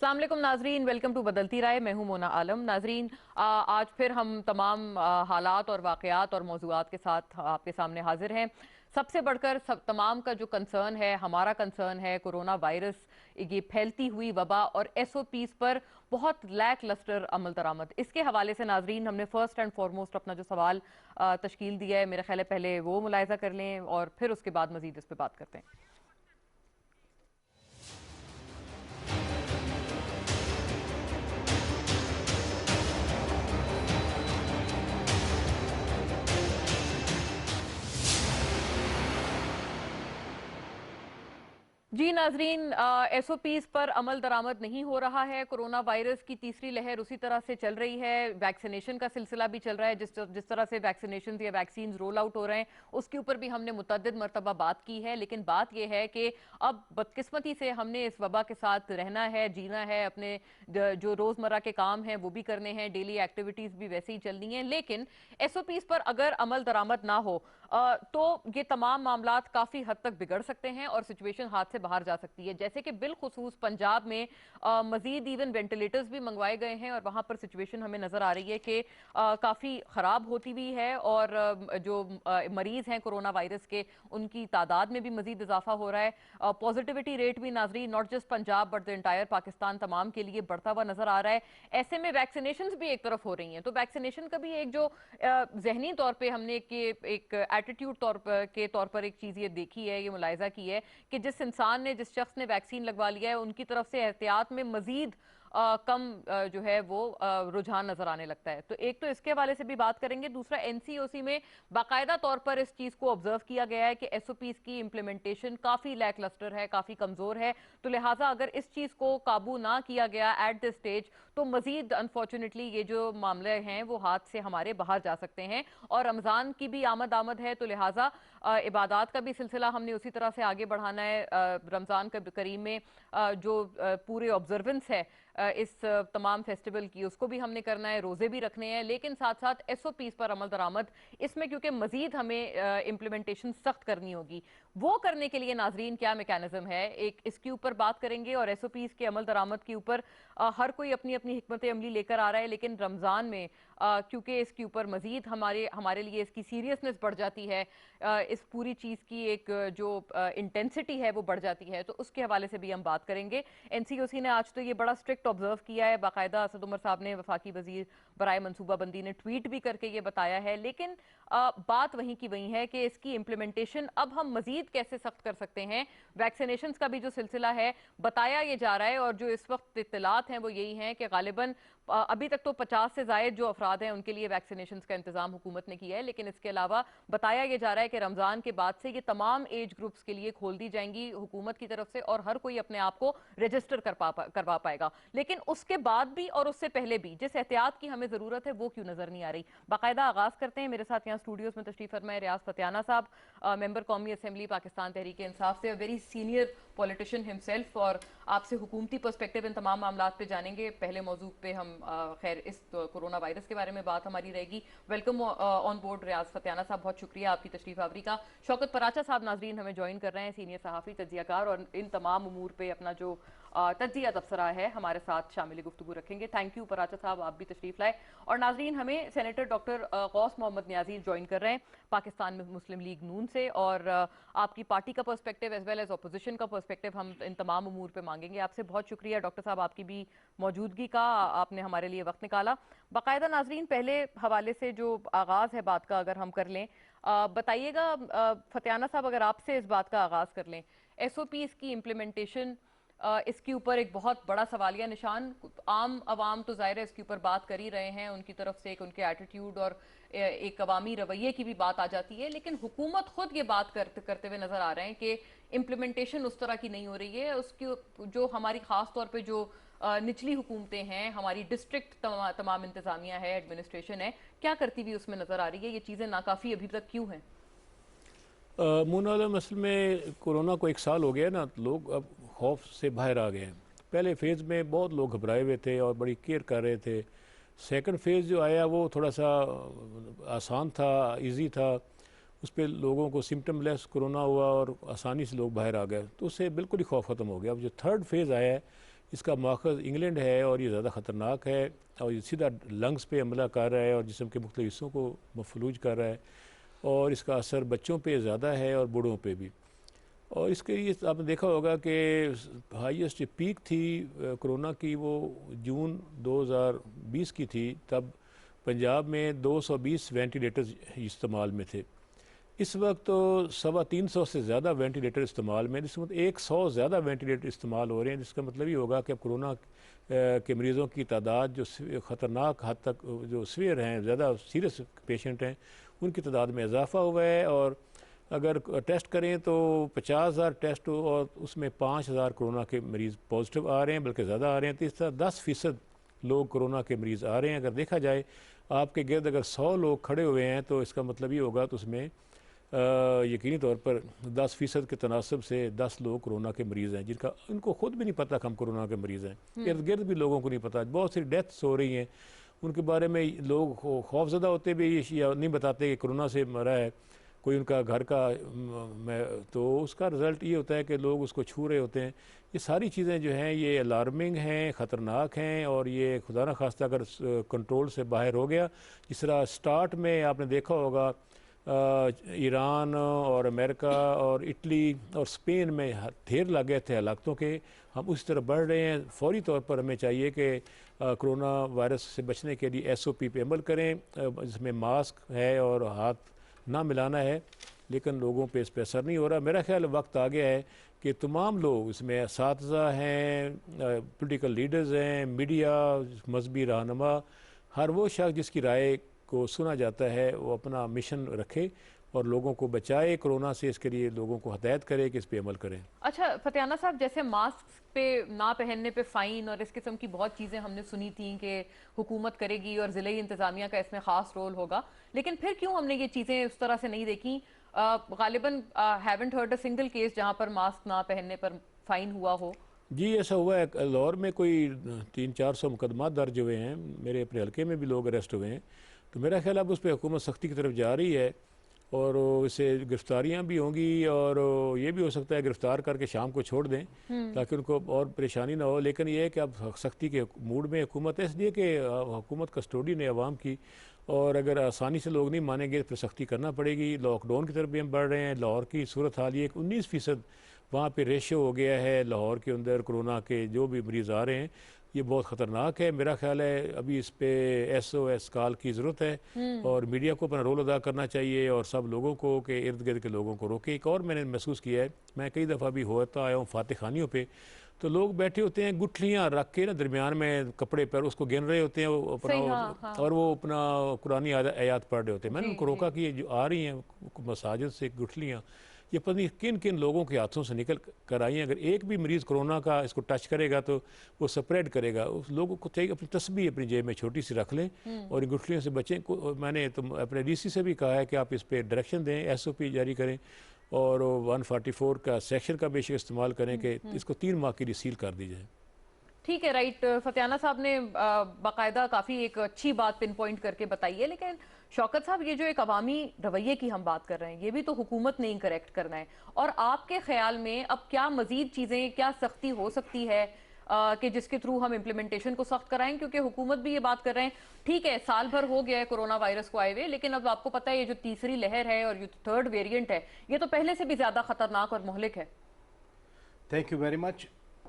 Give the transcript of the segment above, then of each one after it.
अस्सलाम वालेकुम नाजरीन, वेलकम टू बदलती राय। मैं हूं मोना आलम। नाजरीन, आज फिर हम तमाम हालात और वाक़यात और मौज़ूआत के साथ आपके सामने हाजिर हैं। सबसे बढ़कर तमाम का जो कंसर्न है, हमारा कंसर्न है कोरोना वायरस, ये फैलती हुई वबा और SOPs पर बहुत लैक लस्टर अमल दरामद। इसके हवाले से नाजरीन हमने फर्स्ट एंड फॉरमोस्ट अपना जो सवाल तश्कील दिया है, मेरा ख्याल है पहले वो मुलाहिज़ा कर लें और फिर उसके बाद मजीद इस पर बात करते हैं। जी नाजरीन, SOPs पर अमल दरामद नहीं हो रहा है। कोरोना वायरस की तीसरी लहर उसी तरह से चल रही है। वैक्सीनेशन का सिलसिला भी चल रहा है। जिस तरह से वैक्सीनेशन या वैक्सीन रोल आउट हो रहे हैं उसके ऊपर भी हमने मुतअद्दिद मरतबा बात की है। लेकिन बात यह है कि अब बदकिस्मती से हमने इस वबा के साथ रहना है, जीना है। अपने जो रोजमर्रा के काम हैं वो भी करने हैं, डेली एक्टिविटीज भी वैसे ही चलनी है। लेकिन SOPs पर अगर अमल दरामद ना हो तो ये तमाम मामलात काफी हद तक बिगड़ सकते हैं और सिचुएशन हाथ से बाहर जा सकती है। जैसे कि बिलखुसूस पंजाब में मजीद इवन वेंटिलेटर्स भी मंगवाए गए हैं और वहां पर सिचुएशन हमें नजर आ रही है कि काफी खराब होती हुई है और जो मरीज हैं कोरोना वायरस के उनकी तादाद में भी मजीद इजाफा हो रहा है। पॉजिटिविटी रेट भी नाजरीन not just Punjab but the entire Pakistan तमाम के लिए बढ़ता हुआ नजर आ रहा है। ऐसे में वैक्सीनेशन भी एक तरफ हो रही हैं, तो वैक्सीनेशन का भी एक जो जहनी तौर पर हमने एक एटीट्यूड के तौर पर एक चीज ये देखी है, ये मुलाहिजा की है कि जिस इंसान ने, जिस शख्स ने वैक्सीन लगवा लिया है उनकी तरफ से एहतियात में मजीद कम जो है वो रुझान नजर आने लगता है। तो एक तो इसके हवाले से भी बात करेंगे। दूसरा, NCOC में बाकायदा तौर पर इस चीज को ऑब्जर्व किया गया है कि SOPs की इंप्लीमेंटेशन काफी लैकलस्टर है, काफी कमजोर है। तो लिहाजा अगर इस चीज को काबू ना किया गया एट दिस स्टेज तो मजीद अनफॉर्चुनेटली ये जो मामले हैं वो हाथ से हमारे बाहर जा सकते हैं। और रमजान की भी आमद है, तो लिहाजा इबादात का भी सिलसिला हमने उसी तरह से आगे बढ़ाना है। रमजान के करीम में जो पूरे ऑब्जर्वेंस है इस तमाम फेस्टिवल की, उसको भी हमने करना है, रोजे भी रखने हैं। लेकिन साथ साथ SOPs पर अमल दरामद, इसमें क्योंकि मजीद हमें इम्प्लीमेंटेशन सख्त करनी होगी, वो करने के लिए नाजरीन क्या मैकेनिज्म है, एक इसके ऊपर बात करेंगे। और SOPs के अमल दरामद के ऊपर हर कोई अपनी अपनी हिकमत अमली लेकर आ रहा है। लेकिन रमजान में क्योंकि इसके ऊपर मजीद हमारे लिए इसकी सीरियसनेस बढ़ जाती है, इस पूरी चीज की एक जो इंटेंसिटी है वो बढ़ जाती है, तो उसके हवाले से भी हम बात करेंगे। NCOC ने आज तो ये बड़ा स्ट्रिक्ट ऑब्जर्व किया है, बाकायदा असद उमर साहब ने, वफाकी वजीर बराए मनसूबाबंदी ने ट्वीट भी करके ये बताया है। लेकिन बात वहीं की वहीं है कि इसकी इंप्लीमेंटेशन अब हम मजीद कैसे सख्त कर सकते हैं। वैक्सीनेशन का भी जो सिलसिला है बताया ये जा रहा है और जो इस वक्त इत्तलात हैं वो यही हैं कि गालिबन अभी तक तो 50 से जायद जो अफराद हैं उनके लिए वैक्सीनेशन का इंतजाम हुकूमत ने किया है। लेकिन इसके अलावा बताया यह जा रहा है कि रमजान के बाद से ये तमाम एज ग्रुप्स के लिए खोल दी जाएंगी हुकूमत की तरफ से और हर कोई अपने आप को रजिस्टर करवा पाएगा। लेकिन उसके बाद भी और उससे पहले भी जिस एहतियात की हमें जरूरत है वो क्यों नजर नहीं आ रही। बाकायदा आगाज करते हैं। मेरे साथ यहाँ स्टूडियोज में तशरीफ फरमाए रियाज फतियाना साहब, मेंबर कौमी असेंबली पाकिस्तान तहरीक इंसाफ से, वेरी सीनियर पॉलिटिशियन हिमसेल्फ, और आपसे हुकूमती पर्सपेक्टिव इन तमाम मामला पे जानेंगे। पहले मौजूद पे हम खैर इस कोरोना वायरस के बारे में बात हमारी रहेगी। वेलकम ऑन बोर्ड रियाज फतियाना साहब, बहुत शुक्रिया आपकी तशरीफ आवरी का। शौकत पराचा साहब नाजरीन हमें ज्वाइन कर रहे हैं, सीनियर सहाफ़ी, तज्जियाकार, और इन तमाम उमूर पे अपना जो तज्जिया तबसरा है हमारे साथ शामिल गुफ्तगू रखेंगे। थैंक यू पराचा साहब, आप भी तशरीफ लाए। और नाजरीन हमें senator doctor Ghaus Mohammad Niazi join कर रहे हैं पाकिस्तान में मुस्लिम लीग नून से, और आपकी पार्टी का perspective as well as opposition का पर्सपेक्टिव हम इन तमाम उमूर पे मांगेंगे आपसे। बहुत शुक्रिया डॉक्टर साहब आपकी भी मौजूदगी का, आपने हमारे लिए वक्त निकाला। बाकायदा नाजरीन पहले हवाले से जो आगाज है बात का अगर हम कर लें, बताइएगा फतियाना साहब, अगर आपसे इस बात का आगाज कर लें, SOPs की इम्प्लीमेंटेशन, इसके ऊपर एक बहुत बड़ा सवालिया निशान। आम आवाम तो जाहिर है इसके ऊपर बात कर ही रहे हैं, उनकी तरफ से एक उनके एटीट्यूड और एक अवामी रवैये की भी बात आ जाती है। लेकिन हुकूमत खुद ये बात करते हुए नजर आ रहे हैं कि इम्प्लीमेंटेशन उस तरह की नहीं हो रही है। उसकी जो हमारी खास तौर पे जो निचली हुकूमतें हैं, हमारी डिस्ट्रिक्ट तमाम इंतजामिया है, एडमिनिस्ट्रेशन है, क्या करती हुई उसमें नजर आ रही है? ये चीज़ें नाकाफ़ी अभी तक क्यों हैं? मून असल में कोरोना को 1 साल हो गया ना, लोग अब खौफ से बाहर आ गए हैं। पहले फेज़ में बहुत लोग घबराए हुए थे और बड़ी केयर कर रहे थे। सेकंड फेज़ जो आया वो थोड़ा सा आसान था, इजी था। उस पर लोगों को सिम्टम लेस कोरोना हुआ और आसानी से लोग बाहर आ गए, तो उससे बिल्कुल ही खौफ ख़त्म हो गया। अब जो थर्ड फेज़ आया है इसका माखज़ इंग्लैंड है और ये ज़्यादा ख़तरनाक है और ये सीधा लंग्स पे हमला कर रहा है और जिस्म के मुख्तलिफ हिस्सों को मफलूज कर रहा है और इसका असर बच्चों पे ज़्यादा है और बूढ़ों पे भी। और इसके लिए आपने देखा होगा कि हाईएस्ट पीक थी कोरोना की वो जून 2020 की थी, तब पंजाब में 220 वेंटिलेटर्स इस्तेमाल में थे। इस वक्त तो 350 से ज़्यादा वेंटिलेटर इस्तेमाल में, जिसका मतलब 100 ज़्यादा वेंटिलेटर इस्तेमाल हो रहे हैं, जिसका मतलब ये होगा कि अब कोरोना के मरीज़ों की तादाद जो ख़तरनाक हद तक जो सीवियर हैं, ज़्यादा सीरियस पेशेंट हैं, उनकी तादाद में इजाफ़ा हुआ है। और अगर टेस्ट करें तो 50,000 टेस्ट और उसमें 5,000 कोरोना के मरीज़ पॉजिटिव आ रहे हैं, बल्कि ज़्यादा आ रहे हैं। तो इस तरह 10% लोग कोरोना के मरीज़ आ रहे हैं। अगर देखा जाए आपके गिर्द अगर 100 लोग खड़े हुए हैं तो इसका मतलब ये होगा तो उसमें यकीनी तौर पर 10% के तनासब से 10 लोग कोरोना के मरीज़ हैं, जिनका उनको खुद भी नहीं पता कि हम कोरोना के मरीज़ हैं। इर्द गिर्द भी लोगों को नहीं पता। बहुत सी डेथ्स हो रही हैं, उनके बारे में लोग खौफजदा होते भी ये नहीं बताते कि कोरोना से मरा है कोई उनका घर का तो उसका रिज़ल्ट ये होता है कि लोग उसको छू रहे होते हैं। ये सारी चीज़ें जो हैं ये अलार्मिंग हैं, ख़तरनाक हैं और ये खुदा न खास्ता अगर कंट्रोल से बाहर हो गया, जिस तरह स्टार्ट में आपने देखा होगा ईरान और अमेरिका और इटली और स्पेन में ढेर लग गए थे हलाकतों के, हम उसी तरह बढ़ रहे हैं। फौरी तौर पर हमें चाहिए कि कोरोना वायरस से बचने के लिए SOP पे अमल करें, जिसमें मास्क है और हाथ ना मिलाना है, लेकिन लोगों पे इस पर असर नहीं हो रहा। मेरा ख्याल वक्त आ गया है कि तमाम लोग, इसमें असातिज़ा हैं, पॉलिटिकल लीडर्स हैं, मीडिया, मजहबी रहनुमा, हर वो शख्स जिसकी राय को सुना जाता है वो अपना मिशन रखे और लोगों को बचाए कोरोना से। इसके लिए लोगों को हदायत करे कि इस पे अमल करें। अच्छा फतियाना साहब, जैसे मास्क पे ना पहनने पे फ़ाइन और इस किस्म की बहुत चीज़ें हमने सुनी थी कि हुकूमत करेगी और ज़िले इंतज़ामिया का इसमें ख़ास रोल होगा, लेकिन फिर क्यों हमने ये चीज़ें उस तरह से नहीं देखी? गालिबन haven't heard a single case जहाँ पर मास्क ना पहनने पर फ़ाइन हुआ हो। जी ऐसा हुआ है, लाहौर में कोई 300-400 मुकदमा दर्ज हुए हैं, मेरे अपने हल्के में भी लोग अरेस्ट हुए हैं। तो मेरा ख्याल अब उस पर हुकूमत सख्ती की तरफ जा रही है और इससे गिरफ्तारियां भी होंगी और ये भी हो सकता है गिरफ्तार करके शाम को छोड़ दें ताकि उनको और परेशानी ना हो। लेकिन ये है कि अब सख्ती के मूड में हुकूमत है, इसलिए कि हुकूमत कस्टोडियन है अवाम की, और अगर आसानी से लोग नहीं मानेंगे तो फिर सख्ती करना पड़ेगी। लॉकडाउन की तरफ भी हम बढ़ रहे हैं। लाहौर की सूरत हाल ये 19% वहाँ पे रेशो हो गया है लाहौर के अंदर कोरोना के जो भी मरीज़ आ रहे हैं, ये बहुत ख़तरनाक है। मेरा ख्याल है अभी इस पे SOS कॉल की ज़रूरत है और मीडिया को अपना रोल अदा करना चाहिए और सब लोगों को के इर्द गिर्द के लोगों को रोके। एक और मैंने महसूस किया है, मैं कई दफ़ा भी होता आया हूँ फातिह खानियों पे, तो लोग बैठे होते हैं गुठलियाँ रख के ना दरमियान में कपड़े पर उसको गिन रहे होते हैं वो अपना हाँ। और वो अपना कुरानी आयात पढ़ रहे होते हैं। मैंने जी, उनको रोका कि ये जो आ रही हैं मसाजिद से गुठलियाँ, ये पता नहीं किन किन लोगों के हाथों से निकल कर आई हैं। अगर एक भी मरीज़ कोरोना का इसको टच करेगा तो वो स्प्रेड करेगा। उस लोगों को चाहिए अपनी तस्बीह अपनी जेब में छोटी सी रख लें और इन गुठलियों से बचें। मैंने तो अपने DC से भी कहा है कि आप इस पर डायरेक्शन दें, SOP जारी करें और 144 का सेक्शन का बेशक इस्तेमाल करें कि इसको 3 माह के लिए सील कर दी जाए। ठीक है, राइट। फतियाना साहब ने बाकायदा काफ़ी एक अच्छी बात पिन पॉइंट करके बताई है, लेकिन शौकत साहब ये जो एक अवामी रवैये की हम बात कर रहे हैं, ये भी तो हुकूमत ने ही करेक्ट करना है। और आपके ख्याल में अब क्या मजीद चीज़ें, क्या सख्ती हो सकती है कि जिसके थ्रू हम इम्प्लीमेंटेशन को सख्त कराएं? क्योंकि हुकूमत भी ये बात कर रहे हैं, ठीक है साल भर हो गया है कोरोना वायरस को आए हुए, लेकिन अब आपको पता है ये जो तीसरी लहर है और ये थर्ड वेरिएंट है, ये तो पहले से भी ज़्यादा खतरनाक और मुहलिक है। Thank you very much.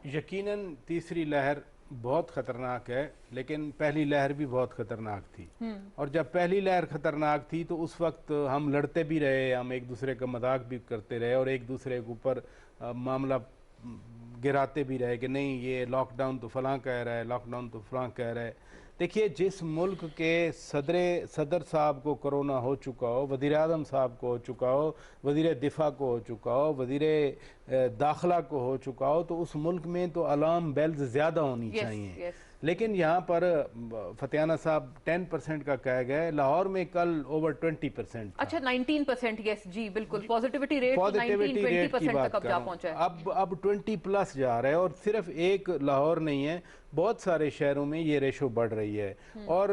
यकीनन तीसरी लहर बहुत ख़तरनाक है, लेकिन पहली लहर भी बहुत ख़तरनाक थी। और जब पहली लहर ख़तरनाक थी तो उस वक्त हम लड़ते भी रहे, हम एक दूसरे का मजाक भी करते रहे और एक दूसरे के ऊपर मामला गिराते भी रहे कि नहीं ये लॉकडाउन तो फ़लाँ कह रहा है, लॉकडाउन तो फ़लाँ कह रहा है। देखिए, जिस मुल्क के सदर साहब को कोरोना हो चुका हो, वज़ीर आज़म साहब को हो चुका हो, वज़ीर दिफा को हो चुका हो, वज़ीर दाखिला को हो चुका हो, तो उस मुल्क में तो अलार्म बेल्स ज़्यादा होनी चाहिए। लेकिन यहाँ पर फतियाना साहब 10% का कह गए, लाहौर में कल ओवर 20%। अच्छा 19%, यस जी बिल्कुल। पॉजिटिविटी रेट 19-20% तक अब जा पहुंचा है। अब 20+ जा रहा है और सिर्फ एक लाहौर नहीं है, बहुत सारे शहरों में ये रेशो बढ़ रही रही है। और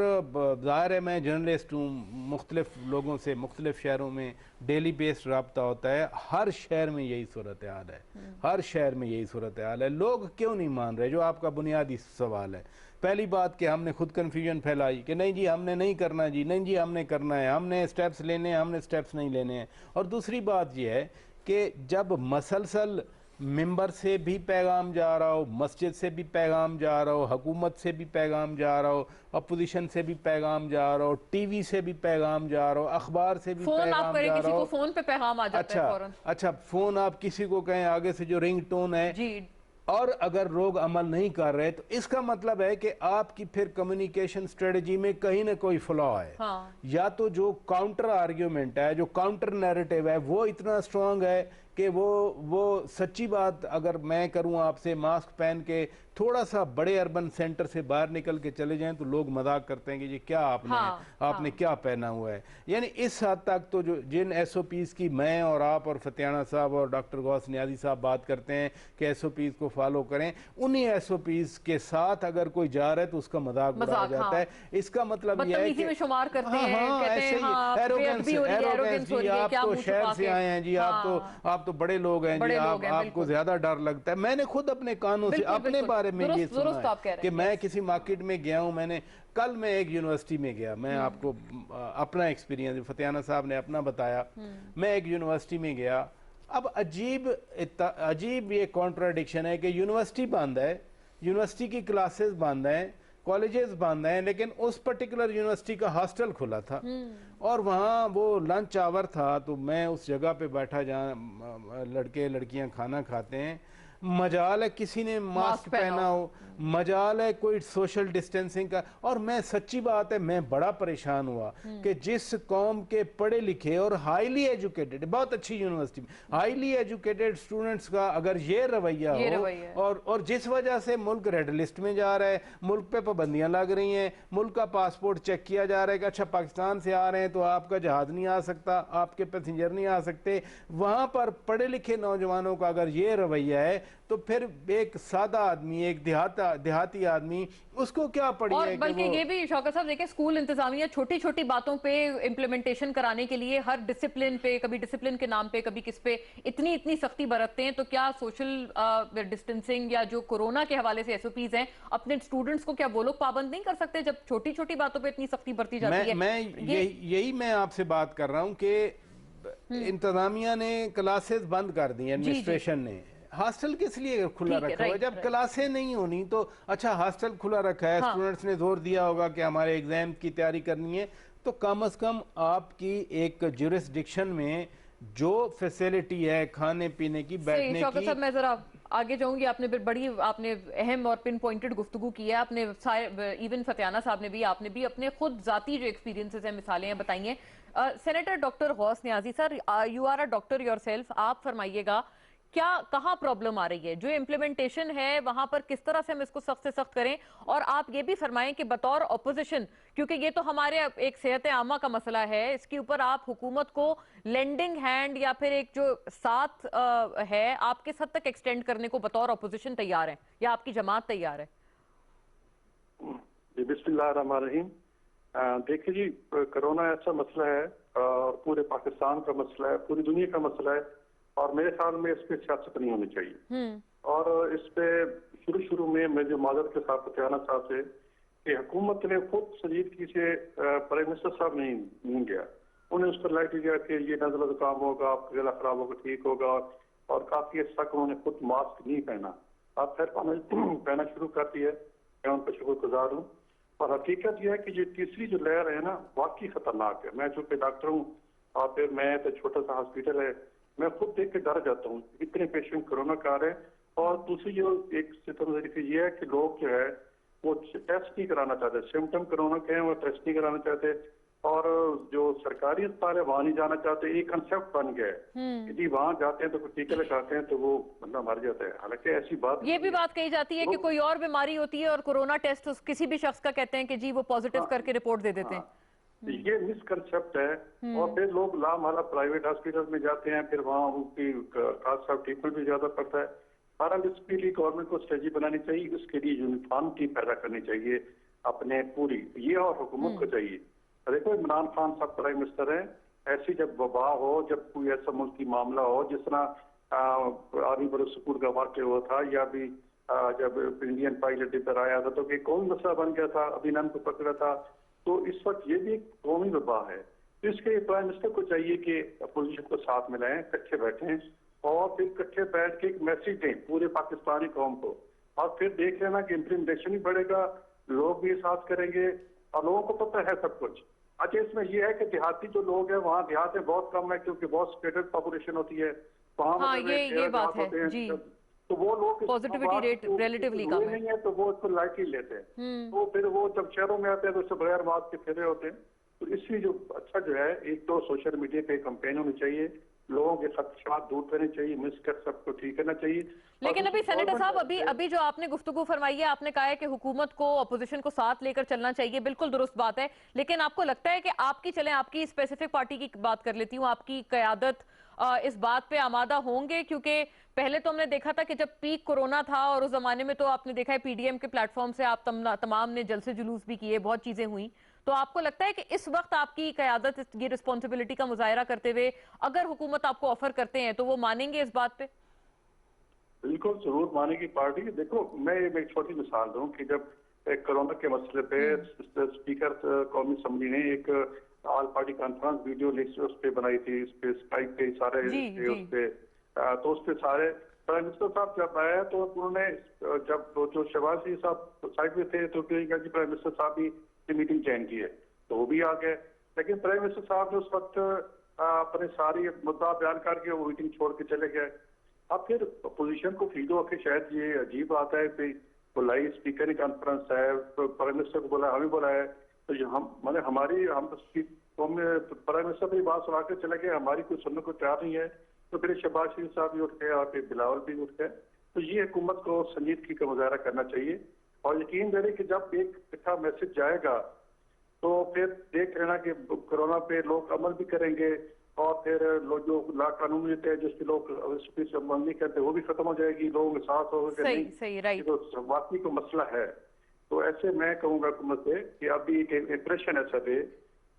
ज़ाहिर है मैं जर्नलिस्ट हूँ, मुख्तलिफ लोगों से मुख्तलिफ शहरों में डेली बेस्ड रब्ता होता है। हर शहर में यही सूरत हाल है, हर शहर में यही सूरत हाल है। लोग क्यों नहीं मान रहे, जो आपका बुनियादी सवाल है। पहली बात कि हमने खुद कन्फ्यूजन फैलाई कि नहीं जी हमने नहीं करना, जी नहीं जी हमने करना है, हमने स्टेप्स लेने हैं, हमने स्टेप्स नहीं लेने हैं। और दूसरी बात यह है कि जब मसलसल मिंबर से भी पैगाम जा रहा हो, मस्जिद से भी पैगाम जा रहा हो, हुकूमत से भी पैगाम जा रहा हो, अपोजिशन से भी पैगाम जा रहा हो, टीवी से भी पैगाम जा रहा हो, अखबार से भी फोन आप पैगाम करें जा किसी रहा को हो। फोन पे पैगाम आ जाता है फौरन। अच्छा, फोन आप किसी को कहें, आगे से जो रिंग टोन है जी, और अगर लोग अमल नहीं कर रहे तो इसका मतलब है कि आपकी फिर कम्युनिकेशन स्ट्रेटजी में कहीं ना कोई फ्लॉ है। हाँ। या तो जो काउंटर आर्ग्यूमेंट है, जो काउंटर नैरेटिव है, वो इतना स्ट्रांग है कि वो सच्ची बात अगर मैं करूं आपसे, मास्क पहन के थोड़ा सा बड़े अर्बन सेंटर से बाहर निकल के चले जाएं तो लोग मजाक करते हैं कि जी क्या आपने क्या पहना हुआ है। यानी इस हद तक तो जो जिन SOPs की मैं और आप और फतियाना साहब और डॉक्टर गौस नियाज़ी साहब बात करते हैं कि SOPs को फॉलो करें, उन्हीं SOPs के साथ अगर कोई जा रहा है तो उसका मजाक उड़ाया जाता है। इसका मतलब यह है कि में शुमार करते हैं, ऐसे ही एरोगेंस जी, आप तो शहर से आए हैं जी, आप तो बड़े लोग हैं जी, आपको ज्यादा डर लगता है। मैंने खुद अपने कानों से अपने बारे में ये सुना है कि मैं किसी मार्केट में गया हूं। कल मैं एक यूनिवर्सिटी में गया, मैं आपको अपना एक्सपीरियंस, फतियाना साहब ने अपना बताया, मैं एक यूनिवर्सिटी में गया। अब अजीब ये कॉन्ट्राडिक्शन है कि यूनिवर्सिटी बंद है, यूनिवर्सिटी की क्लासेस बंद हैं, कॉलेजेस बंद हैं, लेकिन उस पर्टिकुलर यूनिवर्सिटी का हॉस्टल खुला था और वहाँ वो लंच आवर था। तो मैं उस जगह पे बैठा जहाँ लड़के लड़कियाँ खाना खाते हैं, मजाल है किसी ने मास्क पहना हो, मजाल है कोई सोशल डिस्टेंसिंग का। और मैं सच्ची बात है मैं बड़ा परेशान हुआ कि जिस कौम के पढ़े लिखे और हाईली एजुकेटेड, बहुत अच्छी यूनिवर्सिटी में हाईली एजुकेटेड स्टूडेंट्स का अगर ये रवैया हो, और जिस वजह से मुल्क रेड लिस्ट में जा रहा है, मुल्क पे पाबंदियां लग रही हैं, मुल्क का पासपोर्ट चेक किया जा रहा है कि अच्छा पाकिस्तान से आ रहे हैं तो आपका जहाज नहीं आ सकता, आपके पैसेंजर नहीं आ सकते। वहां पर पढ़े लिखे नौजवानों का अगर ये रवैया है तो फिर एक सादा आदमी, एक देहाती आदमी, उसको क्या पड़ी है। बल्कि ये भी शौकत साहब देखें, स्कूल इंतजामिया छोटी छोटी बातों पे इम्प्लीमेंटेशन कराने के लिए हर डिसिप्लिन पे, कभी डिसिप्लिन के नाम पे कभी किस पे इतनी सख्ती बरतते हैं, तो क्या सोशल डिस्टेंसिंग या जो कोरोना के हवाले से SOPs हैं अपने स्टूडेंट्स को क्या वो लोग पाबंद नहीं कर सकते जब छोटी छोटी बातों पे इतनी सख्ती बरती जाती है? यही मैं आपसे बात कर रहा हूँ कि इंतजामिया ने क्लासेस बंद कर दी, एडमिनिस्ट्रेशन ने। हॉस्टल किस लिए खुला रखा हुआ है जब क्लासें नहीं होनी? तो अच्छा हॉस्टल खुला रखा है, स्टूडेंट्स ने जोर दिया होगा कि हमारे एग्जाम की तैयारी करनी है, तो कम से कम आपकी एक ज्यूरिसडिक्शन में जो फैसिलिटी है खाने पीने की, बैठने की। साहब मैं जरा आगे जाऊंगी, आपने बड़ी आपने अहम और पिन पॉइंटेड गुफ्तगू की है। आपने इवन फतियाना साहब ने भी, आपने भी अपने खुद जाती जो एक्सपीरियंसेस हैं, मिसालें हैं बताई हैं। Senator doctor Ghaus Niazi sir, you are a doctor yourself, आप फरमाइएगा क्या कहाँ प्रॉब्लम आ रही है, जो इम्प्लीमेंटेशन है वहां पर किस तरह से हम इसको सख्त से सख्त करें? और आप ये भी फरमाएं कि बतौर ऑपोजिशन, क्योंकि ये तो हमारे एक सेहत आमा का मसला है, इसके ऊपर आप हुकूमत को लेंडिंग हैंड या फिर एक जो साथ है आप किस हद तक एक्सटेंड करने को बतौर ऑपोजिशन तैयार है या आपकी जमात तैयार है? बिस्मिल्लाहिर्रहमानिर्रहीम। देखिए जी, कोरोना ऐसा मसला है और पूरे पाकिस्तान का मसला है, पूरी दुनिया का मसला है, और मेरे ख्याल में इस पर सियासत नहीं होनी चाहिए। और इस पे शुरू में मैं जो माजरत के साथ फतियाना साहब से कि हुकूमत ने खुद संजीदगी से प्राइम मिनिस्टर साहब नहीं गया, उन्हें उस पर लाइट दिया कि ये नजला जुकाम होगा, आपका गला खराब होगा, ठीक होगा, और काफी हद तक उन्होंने खुद मास्क नहीं पहना। अब फिर पहना शुरू कर दिया, मैं उन पर शुक्रगुजार हूँ। और हकीकत यह है कि जो तीसरी जो लहर है ना, वाकई खतरनाक है। मैं चूंकि डॉक्टर हूँ और फिर मैं तो छोटा सा हॉस्पिटल है, मैं खुद देख के डर जाता हूँ, इतने पेशेंट कोरोना का आ रहे हैं। और दूसरी जो एक सितम ये है कि लोग जो है वो टेस्ट नहीं कराना चाहते, सिम्टम कोरोना के हैं वो टेस्ट नहीं कराना चाहते, और जो सरकारी अस्पताल है वहां नहीं जाना चाहते। एक कंसेप्ट बन गया है कि वहां जाते हैं तो टीके लगाते हैं तो वो बंदा मर जाता है। हालांकि ऐसी बात, ये भी बात कही जाती है कि कोई और बीमारी होती है और कोरोना टेस्ट किसी भी शख्स का कहते हैं कि जी वो पॉजिटिव करके रिपोर्ट दे देते हैं। ये मिसकंसेप्ट है। और फिर लोग लामहला प्राइवेट हॉस्पिटल में जाते हैं, फिर वहाँ उनकी खास साहब ट्रीटमेंट भी ज्यादा पड़ता है। बहरहाल इसके लिए गवर्नमेंट को स्ट्रेटजी बनानी चाहिए, उसके लिए यूनिफॉर्मिटी पैदा करनी चाहिए। अपने पूरी, ये और हुकूमत को चाहिए। देखो इमरान खान साहब प्राइम मिनिस्टर हैं, ऐसी जब वबा हो, जब कोई ऐसा मुल्की मामला हो, जिस तरह आर्मी बड़े स्कूल का वाक्य हुआ था, या भी जब इंडियन पायलट इधर आया था तो कि कौन मसला बन गया था, अभिनंदन को पकड़ा था, तो इस वक्त ये भी एक कौमी वबा है। तो इसके प्राइम मिनिस्टर को चाहिए कि अपोजिशन को साथ मिलाएं, इकट्ठे बैठें और फिर इकट्ठे बैठ के एक मैसेज दें पूरे पाकिस्तानी कौम को, और फिर देख लेना कि इम्प्लीमेंटेशन भी बढ़ेगा, लोग भी साथ करेंगे और लोगों को पता है सब कुछ। अच्छा, इसमें यह है कि देहाती जो लोग हैं वहाँ देहात में बहुत कम है, क्योंकि बहुत स्प्रेडेड पॉपुलेशन होती है वहाँ, हाँ, ये बात है जी। तो वो लोग पॉजिटिविटी रेट रिलेटिवली कम है, नहीं है, तो वो इसको लाइटली लेते हैं। तो फिर वो जब शहरों में आते हैं तो उससे बगैर बात के फिरे होते हैं। तो इसलिए जो अच्छा जो है, एक तो सोशल मीडिया पे कंपेन होनी चाहिए, लोगों के खदशात दूर करने चाहिए, मिसकर सबको ठीक करना चाहिए। लेकिन अभी सेनेटर साहब, अभी जो आपने गुफ्तगू फरमाई है, आपने कहा है कि हुकूमत को अपोजिशन को साथ लेकर चलना चाहिए, बिल्कुल दुरुस्त बात है। लेकिन आपको लगता है कि आपकी स्पेसिफिक पार्टी की बात कर लेती हूँ, आपकी क़यादत इस बात पे आमादा होंगे? क्योंकि पहले तो हमने देखा था कि जब पीक कोरोना था और उस जमाने में तो आपने देखा है पीडीएम के प्लेटफॉर्म से आप तमाम ने जलसे जुलूस भी किए, बहुत चीजें हुई। तो आपको लगता है कि इस वक्त आपकी क़यादत ये रिस्पॉन्सिबिलिटी का मुजाहरा करते हुए अगर हुकूमत आपको ऑफर करते हैं तो वो मानेंगे इस बात पे? बिल्कुल जरूर मानेगी पार्टी। देखो मैं एक छोटी मिसाल दूं कि जब कोरोना के मसले पे स्पीकर कौमी असम्बली ने एक all party conference video list उस पे बनाई थी, इस पे स्काइप पे सारे उस पे, तो उस पे सारे प्राइम मिनिस्टर साहब जब आए तो उन्होंने, जब जो शहबाज शरीफ साहब साइड में थे तो कहा कि प्राइम मिनिस्टर साहब भी मीटिंग ज्वाइन की है, तो वो भी आ गए। लेकिन प्राइम मिनिस्टर साहब ने उस वक्त अपने सारी मुद्दा बयान करके वो मीटिंग छोड़ के चले गए। अब फिर अपोजिशन को फील हो कि शायद ये अजीब बात है कि बुलाई स्पीकर की कॉन्फ्रेंस है, तो प्राइम मिनिस्टर को बोला, हमें बुलाया है, तो ये हम माने हमारी हम प्राइम मिनिस्टर की बात सुना के चले गए, हमारी कोई सुनने को तैयार नहीं है। तो फिर शहबाज शरीफ साहब भी उठ गए और फिर बिलावल भी उठ गए। तो ये हुकूमत को संजीदगी का मुजाहरा करना चाहिए और यकीन करें कि जब एक इकट्ठा मैसेज जाएगा तो फिर देख लेना कि कोरोना पे लोग अमल भी करेंगे और फिर लोग जो ला कानूनीयत है जिसके लोग अमल नहीं करते वो भी खत्म हो जाएगी, लोगों में एहसास होगा कि नहीं सही राइट, तो वाकई को मसला है। तो ऐसे मैं कहूँगा हुकूमत से कि अभी एक इम्प्रेशन ऐसा दे,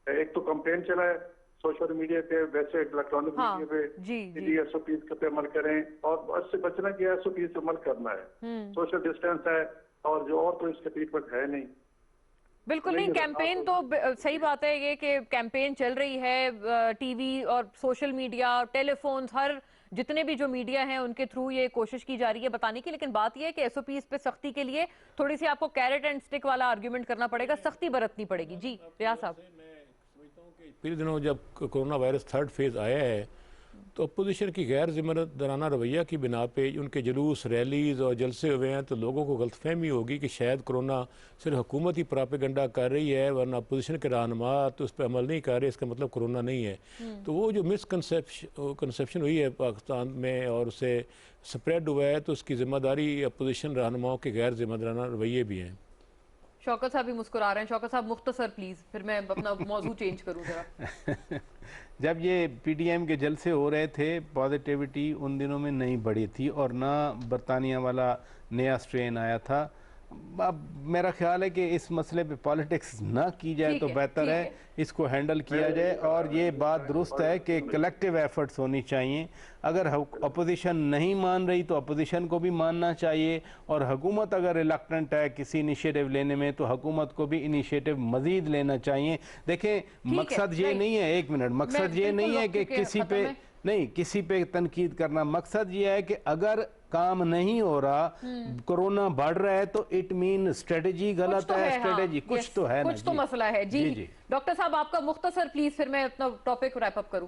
एक तो कंपेन चलाए सोशल मीडिया पे, वैसे इलेक्ट्रॉनिक मीडिया पे SOPs पे अमल करें और इससे बचना कि SOPs पे अमल करना है, सोशल डिस्टेंस है और जो और तो इसका ट्रीटमेंट है नहीं। बिल्कुल नहीं। कैंपेन तो सही बात है ये कि कैंपेन चल रही है, टीवी और सोशल मीडिया, टेलीफोन्स, हर जितने भी जो मीडिया हैं उनके थ्रू ये कोशिश की जा रही है बताने की। लेकिन बात ये है कि SOPs पे सख्ती के लिए थोड़ी सी आपको कैरेट एंड स्टिक वाला आर्ग्यूमेंट करना पड़ेगा, सख्ती बरतनी पड़ेगी। जी रियाज साहब, पिछले दिनों जब कोरोना वायरस थर्ड फेज आया है तो अपोजिशन की गैर जिम्मेदाराना रवैया की बिना पे उनके जुलूस, रैलीज और जलसे हुए हैं, तो लोगों को गलतफहमी होगी कि शायद कोरोना सिर्फ हुकूमत ही प्रोपेगेंडा कर रही है वरना अपोजिशन के रहनुमा तो उस पर अमल नहीं कर रहे, इसका मतलब कोरोना नहीं है। तो वो जो मिसकंसेप्शन हुई है पाकिस्तान में और उसे स्प्रेड हुआ है, तो उसकी जिम्मेदारी अपोजिशन रहनुमाओं के गैर जिम्मेदाराना रवैये भी हैं। शौकत साहब भी मुस्कुरा रहे हैं। शौकत साहब मुख्तसर प्लीज, फिर मैं अपना मौजू चेंज करूं जरा। जब ये PTM के जलसे हो रहे थे पॉजिटिविटी उन दिनों में नहीं बढ़ी थी और ना बरतानिया वाला नया स्ट्रेन आया था। अब मेरा ख्याल है कि इस मसले पे पॉलिटिक्स ना की जाए तो बेहतर है, इसको हैंडल किया जाए। और ये बात दुरुस्त है कि कलेक्टिव एफर्ट्स होनी चाहिए। अगर अपोजिशन नहीं मान रही तो अपोजिशन को भी मानना चाहिए और हुकूमत अगर रिलक्टेंट है किसी इनिशिएटिव लेने में तो हुकूमत को भी इनिशिएटिव मजीद लेना चाहिए। देखें, मकसद ये नहीं है, एक मिनट, मकसद ये नहीं है कि किसी पे तनकीद करना। मकसद ये है कि अगर काम नहीं हो रहा, कोरोना बढ़ रहा है, तो इट मीन स्ट्रेटेजी गलत है, स्ट्रेटेजी कुछ तो है, कुछ तो मसला है। जी डॉक्टर साहब आपका मुख्तसर प्लीज, फिर मैं अपना टॉपिक रैप अप करूं।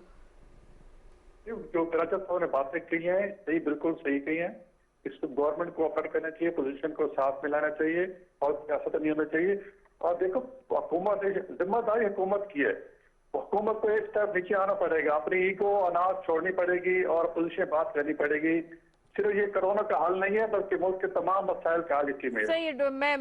जो कराचा साहब ने बातें की हैं सही, बिल्कुल सही कही हैं। इसको गवर्नमेंट को ऑफर करना चाहिए, पोजीशन को साथ मिलाना चाहिए और सियासत नहीं होना चाहिए। और देखो हुकूमत जिम्मेदारी हुकूमत की है, हुकूमत को एक स्टेप नीचे आना पड़ेगा, अपनी ईगो अनाज छोड़नी पड़ेगी और पोजीशन बात करनी पड़ेगी। सिर्फ ये कोरोना का हल नहीं है बल्कि मुल्क के तमाम मसाइल का हल इसी में है। सही, मैं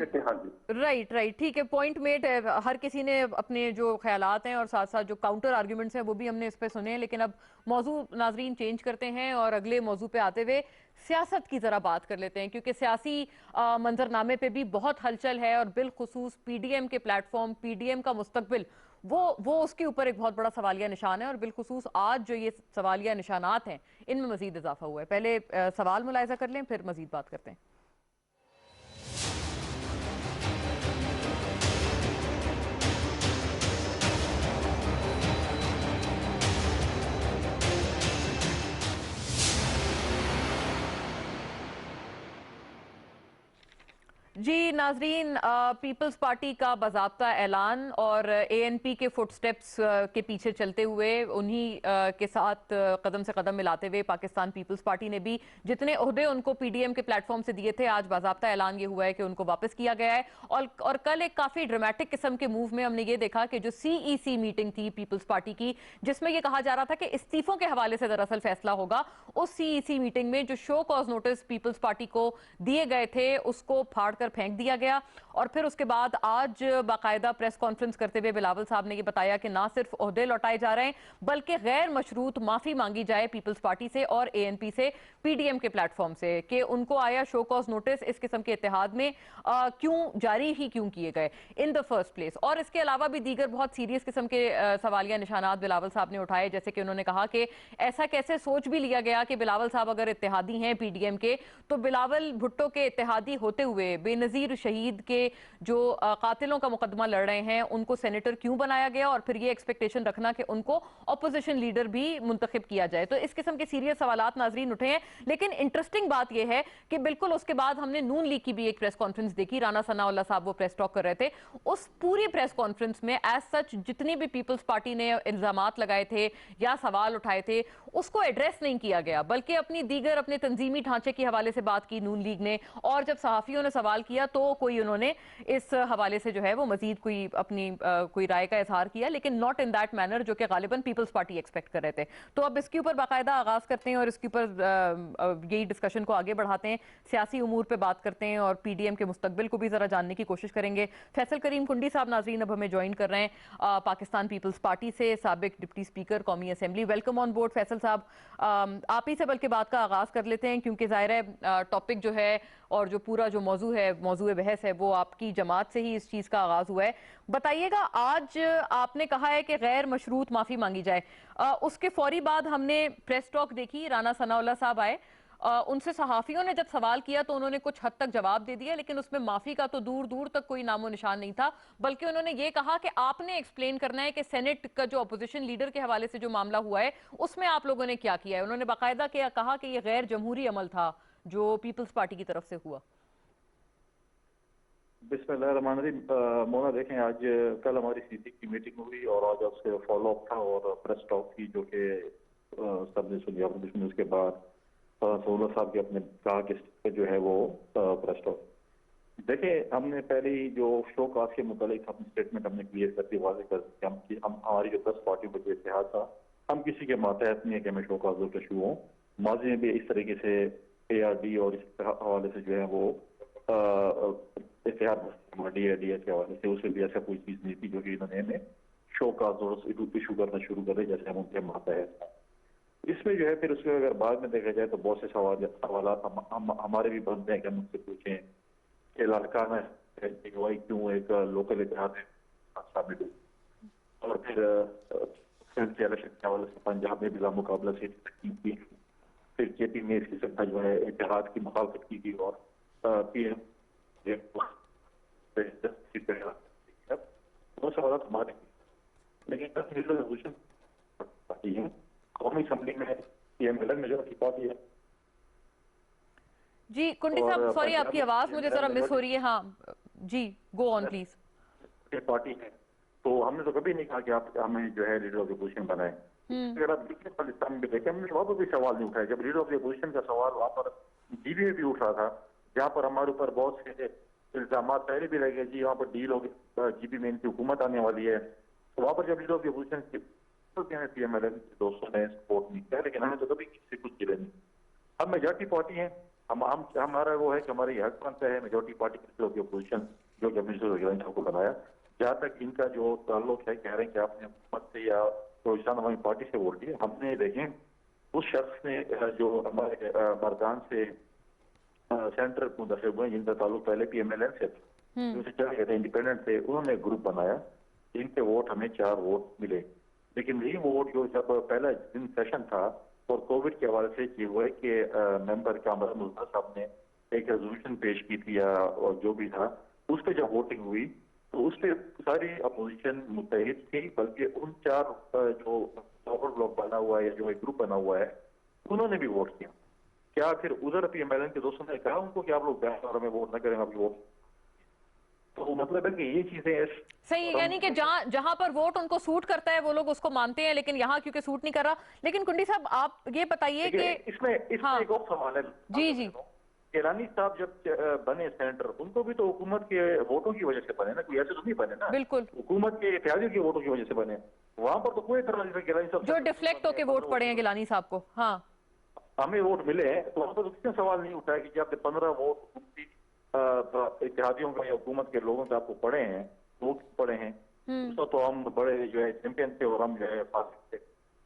राइट ठीक है, पॉइंट मेड है। हर किसी ने अपने जो ख्यालात हैं और साथ साथ जो काउंटर आर्ग्यूमेंट्स हैं वो भी हमने इस पे सुने हैं। लेकिन अब मौजू नाजरीन चेंज करते हैं और अगले मौजू पे आते हुए सियासत की जरा बात कर लेते हैं, क्योंकि सियासी मंजरनामे पे भी बहुत हलचल है और बिलखुसूस पीडीएम के प्लेटफॉर्म, पीडीएम का मुस्तकबिल, वो उसके ऊपर एक बहुत बड़ा सवालिया निशान है। और बिलखुसूस आज जो ये सवालिया निशानात हैं, इनमें मजीद इजाफा हुआ है। पहले सवाल मुलायजा कर लें, फिर मजीद बात करते हैं। जी नाजरीन, पीपल्स पार्टी का बाज़ाब्ता ऐलान और एएनपी के फुटस्टेप्स के पीछे चलते हुए, उन्हीं के साथ कदम से कदम मिलाते हुए पाकिस्तान पीपल्स पार्टी ने भी जितने ओहदे उनको पीडीएम के प्लेटफॉर्म से दिए थे, आज बाज़ाब्ता ऐलान ये हुआ है कि उनको वापस किया गया है। और कल एक काफ़ी ड्रामेटिक किस्म के मूव में हमने ये देखा कि जो सीईसी मीटिंग थी पीपल्स पार्टी की, जिसमें यह कहा जा रहा था कि इस्तीफों के हवाले से दरअसल फैसला होगा, उस सीईसी मीटिंग में जो show cause notice Peoples Party को दिए गए थे उसको फाड़ फेंक दिया गया। और फिर उसके बाद आज बाकायदा प्रेस कॉन्फ्रेंस करते हुए बिलावल साहब ने यह बताया कि ना सिर्फ ओहदे लौटाए जा रहे हैं, बल्कि गैर मशरूत माफी मांगी जाए पीपल्स पार्टी से और एएनपी से, पीडीएम के प्लेटफॉर्म से, कि उनको आया शो कॉज नोटिस इस किस्म के इत्तेहाद में क्यों जारी ही क्यों किए गए इन द फर्स्ट प्लेस। और इसके अलावा भी दीगर बहुत सीरियस किस्म के सवालिया निशानात बिलावल साहब ने उठाए, जैसे कि उन्होंने कहा कि ऐसा कैसे सोच भी लिया गया कि बिलावल साहब अगर इत्तेहादी हैं पीडीएम के, तो बिलावल भुट्टो के इत्तेहादी होते हुए बेनजीर शहीद के जो कातिलों का मुकदमा लड़ रहे हैं उनको सेनेटर क्यों बनाया गया, और फिर ये एक्सपेक्टेशन रखना कि उनको अपोजिशन लीडर भी मुंतखब किया जाए। तो इस किस्म के सीरियस सवालात नाजरीन उठे हैं। लेकिन इंटरेस्टिंग बात यह है कि बिल्कुल उसके बाद हमने नून लीग की भी एक प्रेस कॉन्फ्रेंस देखी, राना सनाउल्लाह साहब वो प्रेस टॉक कर रहे थे। उस पूरी प्रेस कॉन्फ्रेंस में एज सच जितनी भी पीपल्स पार्टी ने इल्जामात लगाए थे या सवाल उठाए थे उसको एड्रेस नहीं किया गया, बल्कि अपने तंजीमी ढांचे के हवाले से बात की नून लीग ने। और जब सहाफियों ने सवाल किया तो कोई उन्होंने इस हवाले से जो है वो मजीद कोई अपनी कोई राय का इजहार किया, लेकिन नॉट इन दैट मैनर जो कि गालिबन पीपल्स पार्टी एक्सपेक्ट कर रहे थे। तो अब इसके ऊपर बाकायदा आगाज करते हैं और इसके ऊपर यही डिस्कशन को आगे बढ़ाते हैं, सियासी उमूर पे बात करते हैं और पीडीएम के मुस्तकबिल को भी जरा जानने की कोशिश करेंगे। फैसल करीम कुंडी साहब नाजरीन अब हमें ज्वाइन कर रहे हैं पाकिस्तान पीपल्स पार्टी से, साबिक डिप्टी स्पीकर कौमी assembly. Welcome on board Faisal साहब। आप ही से बल्कि बात का आगाज कर लेते हैं, क्योंकि जाहिर है टॉपिक जो है और जो पूरा जो मौजू है, मौजू बहस है, वो आपकी जमात से ही इस चीज का आगाज हुआ है। बताइएगा, आज आपने कहा है कि गैर मशरूत माफी मांगी जाए, उसके फौरी बाद हमने प्रेस टॉक देखी, राना सनाउल्लाह साहब आए, उनसे सहाफियों ने जब सवाल किया तो उन्होंने कुछ हद तक जवाब दे दिया, लेकिन उसमें माफी का तो दूर दूर तक कोई नामो निशान नहीं था। बल्कि उन्होंने ये कहा कि आपने एक्सप्लेन करना है कि सेनेट का जो अपोजिशन लीडर के हवाले से जो मामला हुआ है उसमें आप लोगों ने क्या किया है। उन्होंने बाकायदा कहा कि यह गैर जमहूरी अमल था जो पीपल्स पार्टी की तरफ से हुआ। बिस्मिल्लाहिर्रहमानिर्रहीम। मोना देखें, आज कल हमारी सीसी की मीटिंग हुई और आज उसके फॉलो अप था और प्रेस टॉक की जो कि सबने सुनी आपने सुनी। उसके बाद सोलह साहब के अपने कहा कि जो है वो प्रेस टॉक देखें, हमने पहले ही जो शो कास्ट के मुतालिक अपनी स्टेटमेंट हमने क्लियर कर दी, वाजे कर दी। हम हमारी जो 10 पार्टी का जो इतिहाद था, हम किसी के मातहत नहीं है कि हमें शो कास्ट के शुरू हों। माजी में भी इस तरीके से ARD और इस हवाले से जो है वो इतिहाद DADS के हवाले से उससे भी ऐसा कोई चीज नहीं थी जो कि इन्होंने हमें शो कास्ट इशू करना शुरू कर दिया जैसे हम उनके मातहत। इसमें जो है फिर उसके अगर बाद में देखा जाए तो बहुत से सवाल हमारे भी बनते हैं कि हम उससे पूछें कि लाड़काना क्यों एक लोकल इतिहाद साबित हुआ। और फिर इलेक्शन के हवाले से पंजाब में बिला मुकाबला से की, फिर KP में इस किस्म का जो है इतिहाद की मुखालफत की गई और PM वो सवाल हमारे, लेकिन पार्टी है कौमी असम्बली में PMLN मेजॉरिटी पार्टी है। जी कुंडी साहब, सॉरी आपकी आवाज मुझे जरा मिस हो रही है। हाँ जी, गो ऑन प्लीज। पार्टी है तो हमने तो कभी नहीं कहा कि आप हमें जो है लीडर ऑफ द अपोजिशन बनाए। अगर आप देखिए पाकिस्तान में देखें, हमने वहां पर भी सवाल नहीं उठाया। जब लीडर ऑफ द अपोजिशन का सवाल वहां पर GB में भी उठ रहा था, जहाँ पर हमारे ऊपर बहुत से इल्जाम पहले भी लगे, जी वहाँ पर डील हो गई, GB में इनकी हुकूमत आने वाली है। तो वहां पर जब leader of the opposition PMLN दोस्तों ने सपोर्ट नहीं किया, लेकिन हमें तो कभी किसी कुछ गिरे नहीं। हम मेजॉरिटी पार्टी हैं, हमारा वो है कि हमारे हक बनता है मेजॉरिटी पार्टी के अपोजिशन जो कि मिनिस्टर को बनाया। जहाँ तक इनका जो ताल्लुक है, कह रहे हैं कि आपने हुकूमत से या तो इस्लाम आवामी पार्टी से वोट दिया, हमने देखें उस शख्स ने जो हमारे मरदान से सेंटर मुंतखब हुए जिनका ताल्लुक पहले PMLN से था, जो चले गए थे, इंडिपेंडेंट थे, उन्होंने एक ग्रुप बनाया जिनके वोट हमें 4 वोट मिले। लेकिन वही वोट जो जब पहला दिन सेशन था और कोविड के हवाले से ये हुआ कि मेंबर कामरान मुल्ता साहब ने एक रेजोल्यूशन पेश की थी या और जो भी था, उस पर जब वोटिंग हुई तो उस पर सारी अपोजिशन मुत्तहिद थी, बल्कि उन 4 जो फॉरवर्ड ब्लॉक बना हुआ है या जो एक ग्रुप बना हुआ है उन्होंने भी वोट किया। क्या फिर उधर PMLN के दोस्तों ने कहा उनको कि आप लोग बैठ और हमें वोट न करें, आपकी वोट? तो मतलब है कि ये चीजें सही, यानी कि जहां पर वोट उनको सूट करता है वो लोग उसको मानते हैं, लेकिन यहाँ क्योंकि सूट नहीं कर रहा। लेकिन कुंडी साहब आप ये बताइए कि इसमें हाँ, एक और सवाल है। जी जी, गिलानी साहब जब बने सेनेटर, उनको भी तो हुकूमत के वोटों की वजह से बने ना, कोई ऐसे तो नहीं बने ना, बिल्कुल हुकूमत के इत्यादियों के वोटों की वजह से बने। वहां पर तो कोई तरह से गिलानी साहब जो डिफ्लेक्ट होके वोट पड़े हैं गिलानी साहब को, हाँ हमें वोट मिले हैं, तो वहां पर किसने सवाल नहीं उठाया कि आपने 15 वोट इत्यादियों का या हुकूमत के लोगों से आपको पड़े हैं, वोट पड़े हैं, उसको तो हम बड़े जो है चैंपियन थे और हम जो है फासिल थे।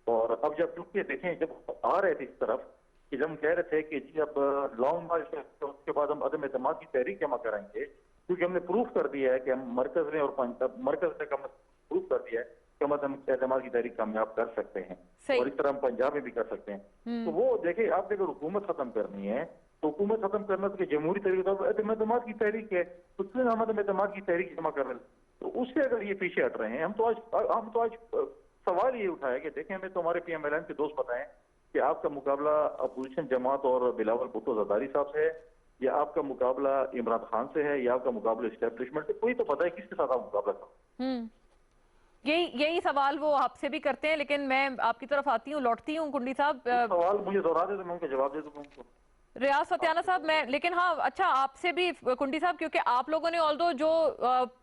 और अब जब चूंकि देखें जब आ रहे थे इस तरफ कि जब हम कह रहे थे कि जी अब लॉन्ग मार्च है तो उसके बाद हम अदम एतमाद की तहरीक जमा कराएंगे, क्योंकि हमने प्रूफ कर दिया है कि हम मरकज ने और मरकज ने प्रूफ कर दिया है कि हम अदम एतमाद की तहरीक कामयाब कर सकते हैं, और इस तरह हम पंजाब में भी कर सकते हैं। तो वो देखिए, आपने अगर हुकूमत खत्म करनी है तो हुकूमत खत्म करना तो जमहूरी तरीके अदम एतमाद की तहरीक है, तो क्यों हम अदम एतमाद की तहरीक जमा कर रहे हैं? तो उससे अगर ये पीछे हट रहे हैं, हम तो आज सवाल ये उठाया कि देखें हमें तो हमारे PMLN के दोस्त बताएं कि आपका मुकाबला अपोजिशन जमात और बिलावल भुट्टो जरदारी साहब से है, या आपका मुकाबला इमरान खान से है, या आपका मुकाबला एस्टेब्लिशमेंट से? कोई तो पता है किसके साथ आप मुकाबला करो। यही सवाल वो आपसे भी करते हैं, लेकिन मैं आपकी तरफ आती हूँ, लौटती हूँ कुंडी साहब। सवाल मुझे दोहरा दे तो मैं उनका जवाब दे दूंगा उनको। रियाज फतियाना साहब, मैं लेकिन हाँ अच्छा आपसे भी कुंडी साहब, क्योंकि आप लोगों ने ऑल्दो जो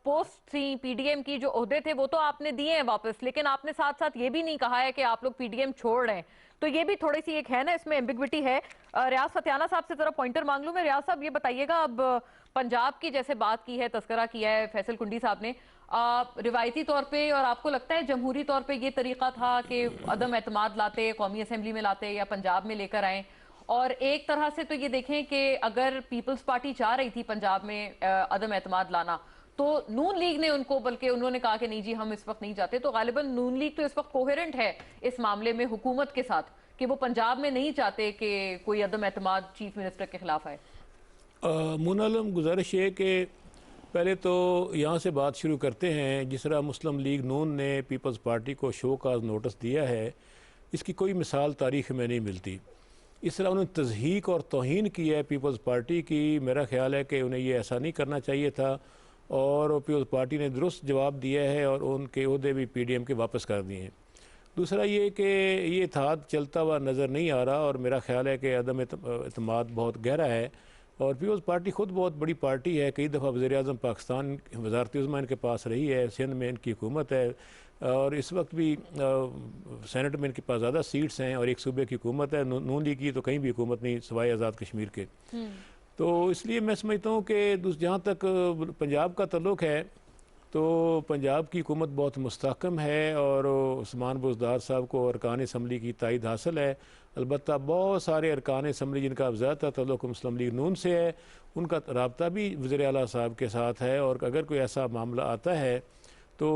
पोस्ट थी PDM की, जो ओहदे थे वो तो आपने दिए हैं वापस, लेकिन आपने साथ साथ ये भी नहीं कहा है कि आप लोग PDM छोड़ रहे हैं, तो ये भी थोड़ी सी एक है ना, इसमें एम्बिग्विटी है। रियाज फतियाना साहब से जरा पॉइंटर मांग लूं मैं। रियाज साहब ये बताइएगा, अब पंजाब की जैसे बात की है, तस्करा किया है फैसल कुंडी साहब ने, रिवायती तौर पे और आपको लगता है जमहूरी तौर पे ये तरीका था कि अदम एतमाद लाते, कौमी असेंबली में लाते या पंजाब में लेकर आए? और एक तरह से तो ये देखें कि अगर पीपल्स पार्टी चाह रही थी पंजाब में अदम एतमाद लाना, तो नून लीग ने उनको, बल्कि उन्होंने कहा कि नहीं जी हम इस वक्त नहीं चाहते, तो गालिबन नून लीग तो इस वक्त कोहेरेंट है इस मामले में हुकूमत के साथ कि वो पंजाब में नहीं चाहते कि कोई अदम एतमाद चीफ मिनिस्टर के खिलाफ आए। मुनालम गुजारिश है कि पहले तो यहाँ से बात शुरू करते हैं। जिस तरह मुस्लिम लीग नून ने पीपल्स पार्टी को शो काज नोटिस दिया है, इसकी कोई मिसाल तारीख में नहीं मिलती। इस तरह उन्होंने तज़हीक और तौहीन की है पीपल्स पार्टी की। मेरा ख्याल है कि उन्हें ये ऐसा नहीं करना चाहिए था, और पीपल्स पार्टी ने दुरुस्त जवाब दिया है और उनके ओहदे भी PDM के वापस कर दिए हैं। दूसरा ये कि ये इत्तेहाद चलता हुआ नज़र नहीं आ रहा, और मेरा ख्याल है कि अदम एतमाद बहुत गहरा है, और पीपल्स पार्टी ख़ुद बहुत बड़ी पार्टी है। कई दफ़ा वज़ीर-ए-आज़म पाकिस्तान वज़ारत उज़्मा इनके पास रही है, सिंध में इनकी हुकूमत है, और इस वक्त भी सेनेट में इनके पास ज़्यादा सीट्स हैं, और एक सूबे की हुकूमत है। नून लीग की तो कहीं भी हुकूमत नहीं सिवाय आज़ाद कश्मीर के। तो इसलिए मैं समझता हूँ कि जहाँ तक पंजाब का तल्लुक़ है, तो पंजाब की हुकूमत बहुत मुस्तहकम है, और उस्मान बुज़दार साहब को अरकान असम्बली की तायद हासिल है। अलबत्ता बहुत सारे अरकान असम्बली जिनका ज़्यादातर तल्लुक़ मुस्लिम लीग नून से है, उनका रब्ता भी वज़ीर आला साहब के साथ है, और अगर कोई ऐसा मामला आता है तो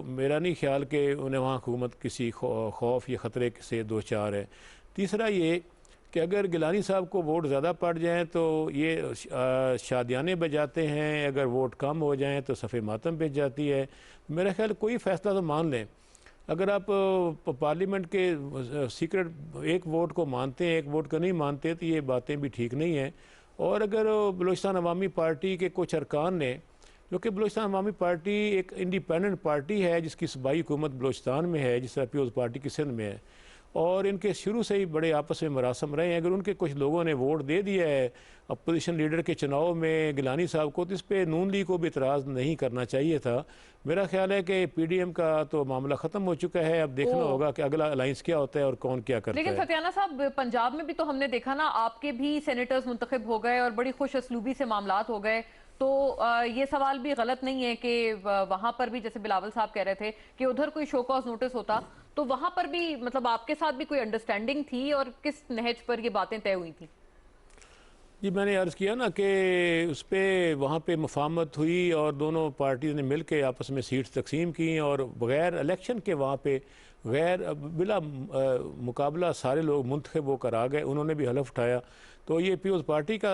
मेरा नहीं ख्याल कि उन्हें वहाँ हुकूमत किसी खौफ या ख़तरे से दो चार है। तीसरा ये कि अगर गिलानी साहब को वोट ज़्यादा पड़ जाएँ तो ये शादियाने बजाते हैं, अगर वोट कम हो जाएँ तो सफ़े मातम बेच जाती है। मेरा ख्याल कोई फ़ैसला तो मान लें। अगर आप पार्लियामेंट के सीक्रेट एक वोट को मानते हैं, एक वोट को नहीं मानते, तो ये बातें भी ठीक नहीं हैं। और अगर बलूचिस्तान अवामी पार्टी के कुछ अरकान ने, क्योंकि बलूचिस्तान अवामी पार्टी एक इंडिपेंडेंट पार्टी है जिसकी सूबाई हुकूमत बलूचिस्तान में है, जिस तरह पीपल्स पार्टी की सिंध में है, और इनके शुरू से ही बड़े आपस में मरासम रहे हैं। अगर उनके कुछ लोगों ने वोट दे दिया है अपोजिशन लीडर के चुनाव में गिलानी साहब को, तो इस पर नून लीग को भी इतराज़ नहीं करना चाहिए था। मेरा ख्याल है कि PDM का तो मामला ख़त्म हो चुका है, अब देखना होगा कि अगला अलायंस क्या होता है और कौन क्या करता है। लेकिन फतियाना साहब, पंजाब में भी तो हमने देखा ना, आपके भी सेनेटर्स मुंतखब हो गए और बड़ी खुश असलूबी से मामलात हो गए, तो ये सवाल भी गलत नहीं है कि वहां पर भी, जैसे बिलावल साहब कह रहे थे कि उधर कोई शो कॉज नोटिस होता तो वहां पर भी मतलब आपके साथ भी कोई अंडरस्टैंडिंग थी और किस नहज पर ये बातें तय हुई थी? जी मैंने अर्ज़ किया ना कि उस पर वहाँ पे मुफाहमत हुई और दोनों पार्टीज़ ने मिल के आपस में सीट्स तकसीम की और बग़ैर इलेक्शन के वहाँ पे गैर बिला मुकाबला सारे लोग मुंतखब होकर आ गए। उन्होंने भी हलफ उठाया। तो ये पीपल्स पार्टी का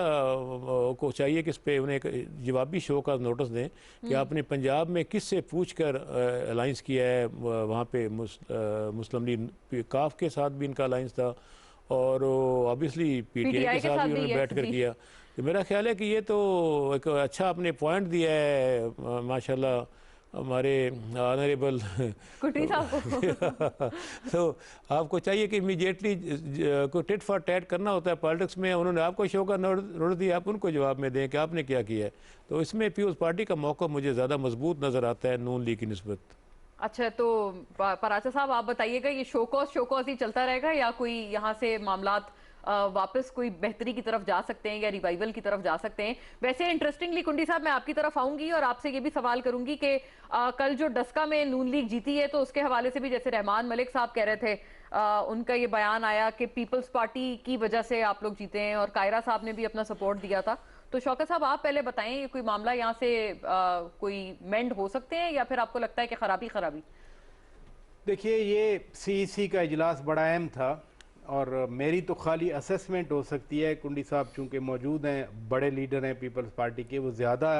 को चाहिए कि इस पर उन्हें एक जवाबी शो का नोटिस दें कि आपने पंजाब में किससे पूछ कर अलाइंस किया है। वहाँ पे मुस्लिम लीग काफ के साथ भी इनका अलाइंस था और ऑब्वियसली पीटीआई के साथ भी उन्होंने बैठ कर किया। तो मेरा ख्याल है कि ये तो एक अच्छा आपने पॉइंट दिया है माशाल्लाह हमारे ऑनरेबल कुटी साहब को। तो आपको चाहिए कि इमीडिएटली को टिट फॉर टैट करना होता है पॉलिटिक्स में। उन्होंने आपको शो का नोटिस दिया, आप उनको जवाब में दें कि आपने क्या किया है। तो इसमें पीपल्स पार्टी का मौका मुझे ज़्यादा मजबूत नज़र आता है नून लीग की निस्बत। अच्छा, तो पराचा साहब आप बताइएगा, ये शोकॉज ही चलता रहेगा या कोई यहाँ से मामलात वापस कोई बेहतरी की तरफ जा सकते हैं या रिवाइवल की तरफ जा सकते हैं? वैसे इंटरेस्टिंगली कुंडी साहब मैं आपकी तरफ आऊंगी और आपसे ये भी सवाल करूंगी कि कल जो डस्का में नून लीग जीती है तो उसके हवाले से भी जैसे रहमान मलिक साहब कह रहे थे, उनका ये बयान आया कि पीपल्स पार्टी की वजह से आप लोग जीते हैं और कायरा साहब ने भी अपना सपोर्ट दिया था। तो शौकत साहब आप पहले बताएं, ये कोई मामला यहाँ से कोई मेंड हो सकते हैं या फिर आपको लगता है कि खराबी? देखिए, ये सीईसी का इजलास बड़ा अहम था और मेरी तो खाली असेसमेंट हो सकती है। कुंडी साहब चूँकि मौजूद हैं, बड़े लीडर हैं पीपल्स पार्टी के, वो ज़्यादा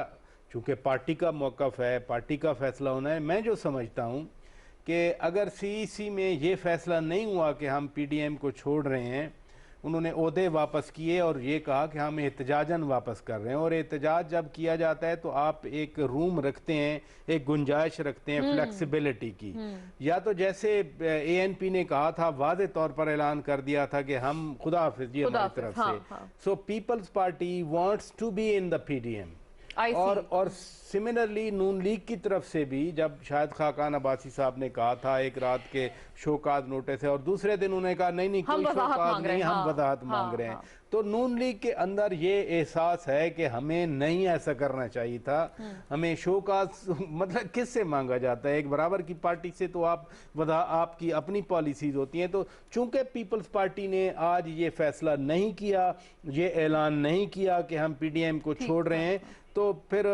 चूँकि पार्टी का मौक़िफ़ है, पार्टी का फ़ैसला होना है। मैं जो समझता हूँ कि अगर सीईसी में ये फ़ैसला नहीं हुआ कि हम पीडीएम को छोड़ रहे हैं, उन्होंने ओहदे वापस किए और ये कहा कि हम एहतजाजन वापस कर रहे हैं। और एहतजाज जब किया जाता है तो आप एक रूम रखते हैं, एक गुंजाइश रखते हैं फ्लेक्सिबिलिटी की। या तो जैसे एएनपी ने कहा था, वाज़े तौर पर ऐलान कर दिया था कि हम खुदा हाफिज़ जी हमारी तरफ से। So peoples party wants to be in the PDM. और सिमिलरली नून लीग की तरफ से भी, जब शायद खाकान अब्बासी साहब ने कहा था एक रात के शोकाज नोटिस है और दूसरे दिन उन्होंने कहा नहीं कोई शोकाज नहीं, हम वजाहत मांग रहे हैं। तो नून लीग के अंदर ये एहसास है कि हमें नहीं ऐसा करना चाहिए था। हमें शोकाज मतलब किससे मांगा जाता है? एक बराबर की पार्टी से तो आपकी अपनी पॉलिसीज होती हैं। तो चूंकि पीपल्स पार्टी ने आज ये फैसला नहीं किया, ये ऐलान नहीं किया कि हम पीडीएम को छोड़ रहे हैं, तो फिर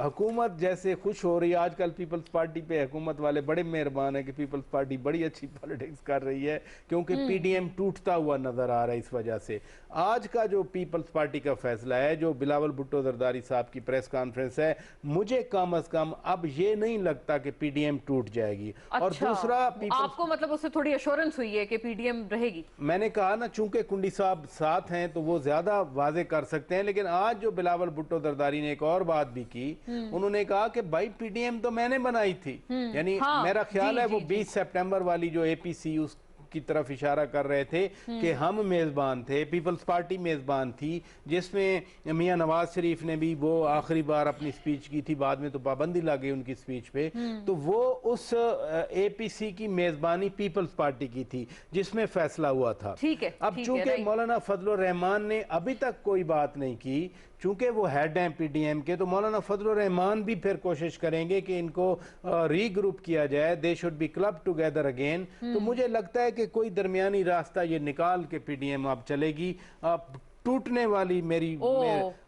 हुकूमत जैसे खुश हो रही है आजकल पीपल्स पार्टी पे, हुकूमत वाले बड़े मेहरबान है कि पीपल्स पार्टी बड़ी अच्छी पॉलिटिक्स कर रही है क्योंकि पीडीएम टूटता हुआ नजर आ रहा है। इस वजह से आज का जो पीपल्स पार्टी का फैसला है, जो बिलावल भुट्टो जरदारी साहब की प्रेस कॉन्फ्रेंस है, मुझे कम अज कम अब ये नहीं लगता कि पीडीएम टूट जाएगी। अच्छा, और दूसरा आपको मतलब उससे थोड़ी एश्योरेंस हुई है कि पीडीएम रहेगी? मैंने कहा ना, चूंकि कुंडी साहब साथ हैं तो वो ज्यादा वाजे कर सकते हैं। लेकिन आज जो बिलावल भुट्टो जरदारी ने एक और बात भी की, उन्होंने कहा कि भाई पीडीएम तो मैंने बनाई थी। यानी मेरा ख्याल है वो 20 सितंबर वाली जो एपीसी उस की तरफ इशारा कर रहे थे कि हम मेजबान थे, पीपल्स पार्टी मेजबान थी, जिसमें मियां नवाज शरीफ ने भी वो आखिरी बार अपनी स्पीच की थी, बाद में तो पाबंदी लग गई उनकी स्पीच पे। तो वो उस एपीसी की मेजबानी पीपल्स पार्टी की थी जिसमें फैसला हुआ था। ठीक है, अब चूंकि मौलाना फजलुर रहमान ने अभी तक कोई बात नहीं की, चूंकि वो हेड हैं पीडीएम के, तो मौलाना फजलुर रहमान भी फिर कोशिश करेंगे कि इनको रीग्रुप किया जाए, they should be club together again. तो मुझे लगता है कि कोई दरमियानी रास्ता ये निकाल के पीडीएम अब चलेगी। टूटने वाली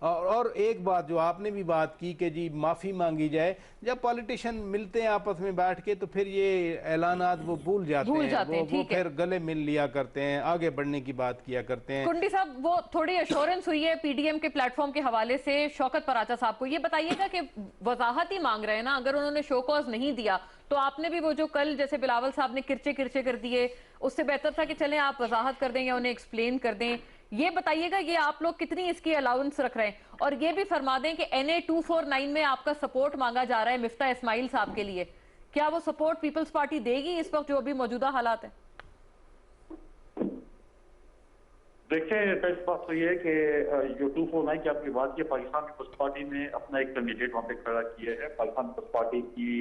और एक बात जो आपने भी बात की कि जी माफी मांगी जाए, जब पॉलिटिशियन मिलते हैं आपस में बैठ के तो फिर ये ऐलानात वो भूल जाते हैं, वो फिर गले मिल लिया करते हैं, आगे बढ़ने की बात किया करते हैं। कुंडी साहब, वो थोड़ी एश्योरेंस हुई है पीडीएम के प्लेटफॉर्म के हवाले से शौकत पराचा साहब को। ये बताइएगा कि वजाहत ही मांग रहे हैं ना, अगर उन्होंने शो कॉज नहीं दिया तो आपने भी वो जो कल जैसे बिलावल साहब ने किरचे किरचे कर दिए, उससे बेहतर था कि चलें आप वजाहत कर दें या उन्हें एक्सप्लेन कर दें। ये बताइएगा ये आप लोग कितनी इसकी अलाउंस रख रहे हैं, और ये भी फरमा दें कि NA 249 में आपका सपोर्ट मांगा जा रहा है मिफ्ता इस्माइल साहब के लिए, क्या वो सपोर्ट पीपल्स पार्टी देगी इस वक्त जो अभी मौजूदा हालात है? देखिए, पहली बात तो ये है कि जो 249 की आपकी बात की, पाकिस्तान पीपल्स पार्टी ने अपना एक कैंडिडेट वहाँ पे खड़ा किया है। पाकिस्तान पीपल्स पार्टी की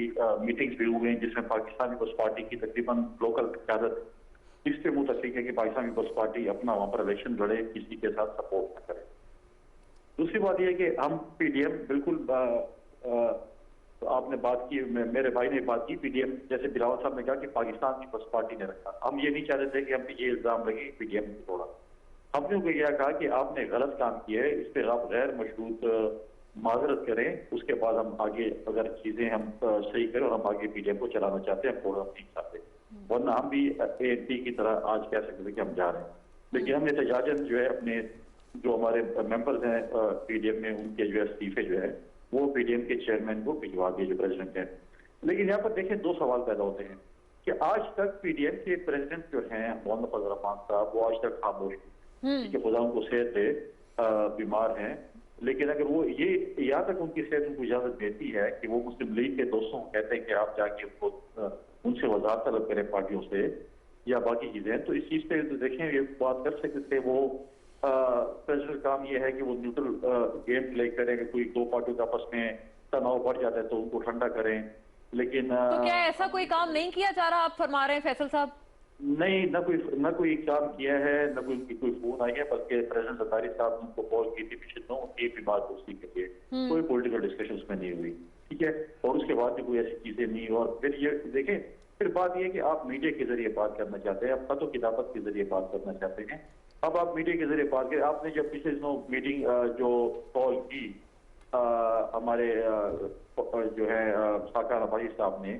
मीटिंग्स भी हुई हैं जिसमें पाकिस्तान पीपल्स पार्टी की तकरीबन लोकल क्यादत इससे मुतफिक है कि पाकिस्तान पीपल्स पार्टी अपना वहाँ पर इलेक्शन लड़े, किसी के साथ सपोर्ट न करे। दूसरी बात यह है कि हम पीडीएम बिल्कुल आपने बात की, मेरे भाई ने बात की पीडीएम, जैसे बिलावल साहब ने कहा कि पाकिस्तान की बस पार्टी ने रखा। हम ये नहीं चाहते थे कि हम पे ये इल्जाम लगे पीडीएम ने तोड़ा। हमने उनको यह कहा कि आपने गलत काम किया है, इस पर आप गैर मशरूत माजरत करें, उसके बाद हम आगे अगर चीजें हम सही करें और हम आगे पीडीएम को चलाना चाहते हैं, प्रोग्राम नहीं चाहते, वरना हम भी एएनपी की तरह आज कह सकते थे कि हम जा रहे हैं। लेकिन हमने एहतजाजन जो है अपने जो हमारे मेंबर्स हैं पीडीएम में, उनके जो है इस्तीफे जो है वो पीडीएम के चेयरमैन को भिजवा दिए, जो प्रेसिडेंट हैं। लेकिन यहाँ पर देखें दो सवाल पैदा होते हैं कि आज तक पीडीएम के प्रेसिडेंट जो हैं मोहम्मद फजल रहमान साहब, वो आज तक खामोश हैं। ठीक है, खुदा उनको सेहत दे, बीमार हैं, लेकिन अगर वो ये यहाँ तक उनकी सेहत उनको इजाजत देती है कि वो मुस्लिम लीग के दोस्तों को कहते हैं कि आप जाके उनको उनसे वजाहत तलब करें पार्टियों से या बाकी चीजें, तो इस चीज पे तो देखें ये बात कर सकते थे वो। प्रेसिडेंट काम ये है कि वो न्यूट्रल गेम प्ले करें, कोई दो पार्टियों का आपस में तनाव बढ़ जाता है तो उनको ठंडा करें, लेकिन तो क्या ऐसा कोई काम नहीं किया जा रहा, आप फरमा रहे हैं फैसल साहब? नहीं, न कोई काम किया है, न कोई उनकी कोई फोन आई है, बल्कि प्रेसिडेंट जरदारी साहब ने उनको कॉल की थी पिछले दिनों, उनकी बीमार दोस्ती के लिए कोई पॉलिटिकल डिस्कशन उसमें नहीं हुई। ठीक है, और उसके बाद भी कोई ऐसी चीजें नहीं। और फिर ये देखें, फिर बात यह कि आप मीडिया के जरिए बात करना चाहते हैं, आप खतों किताबत के जरिए बात करना चाहते हैं। अब आप मीडिया के जरिए बात करें, आपने जब पिछले दिनों मीटिंग जो कॉल की हमारे जो है साकार अब्बासी साहब ने,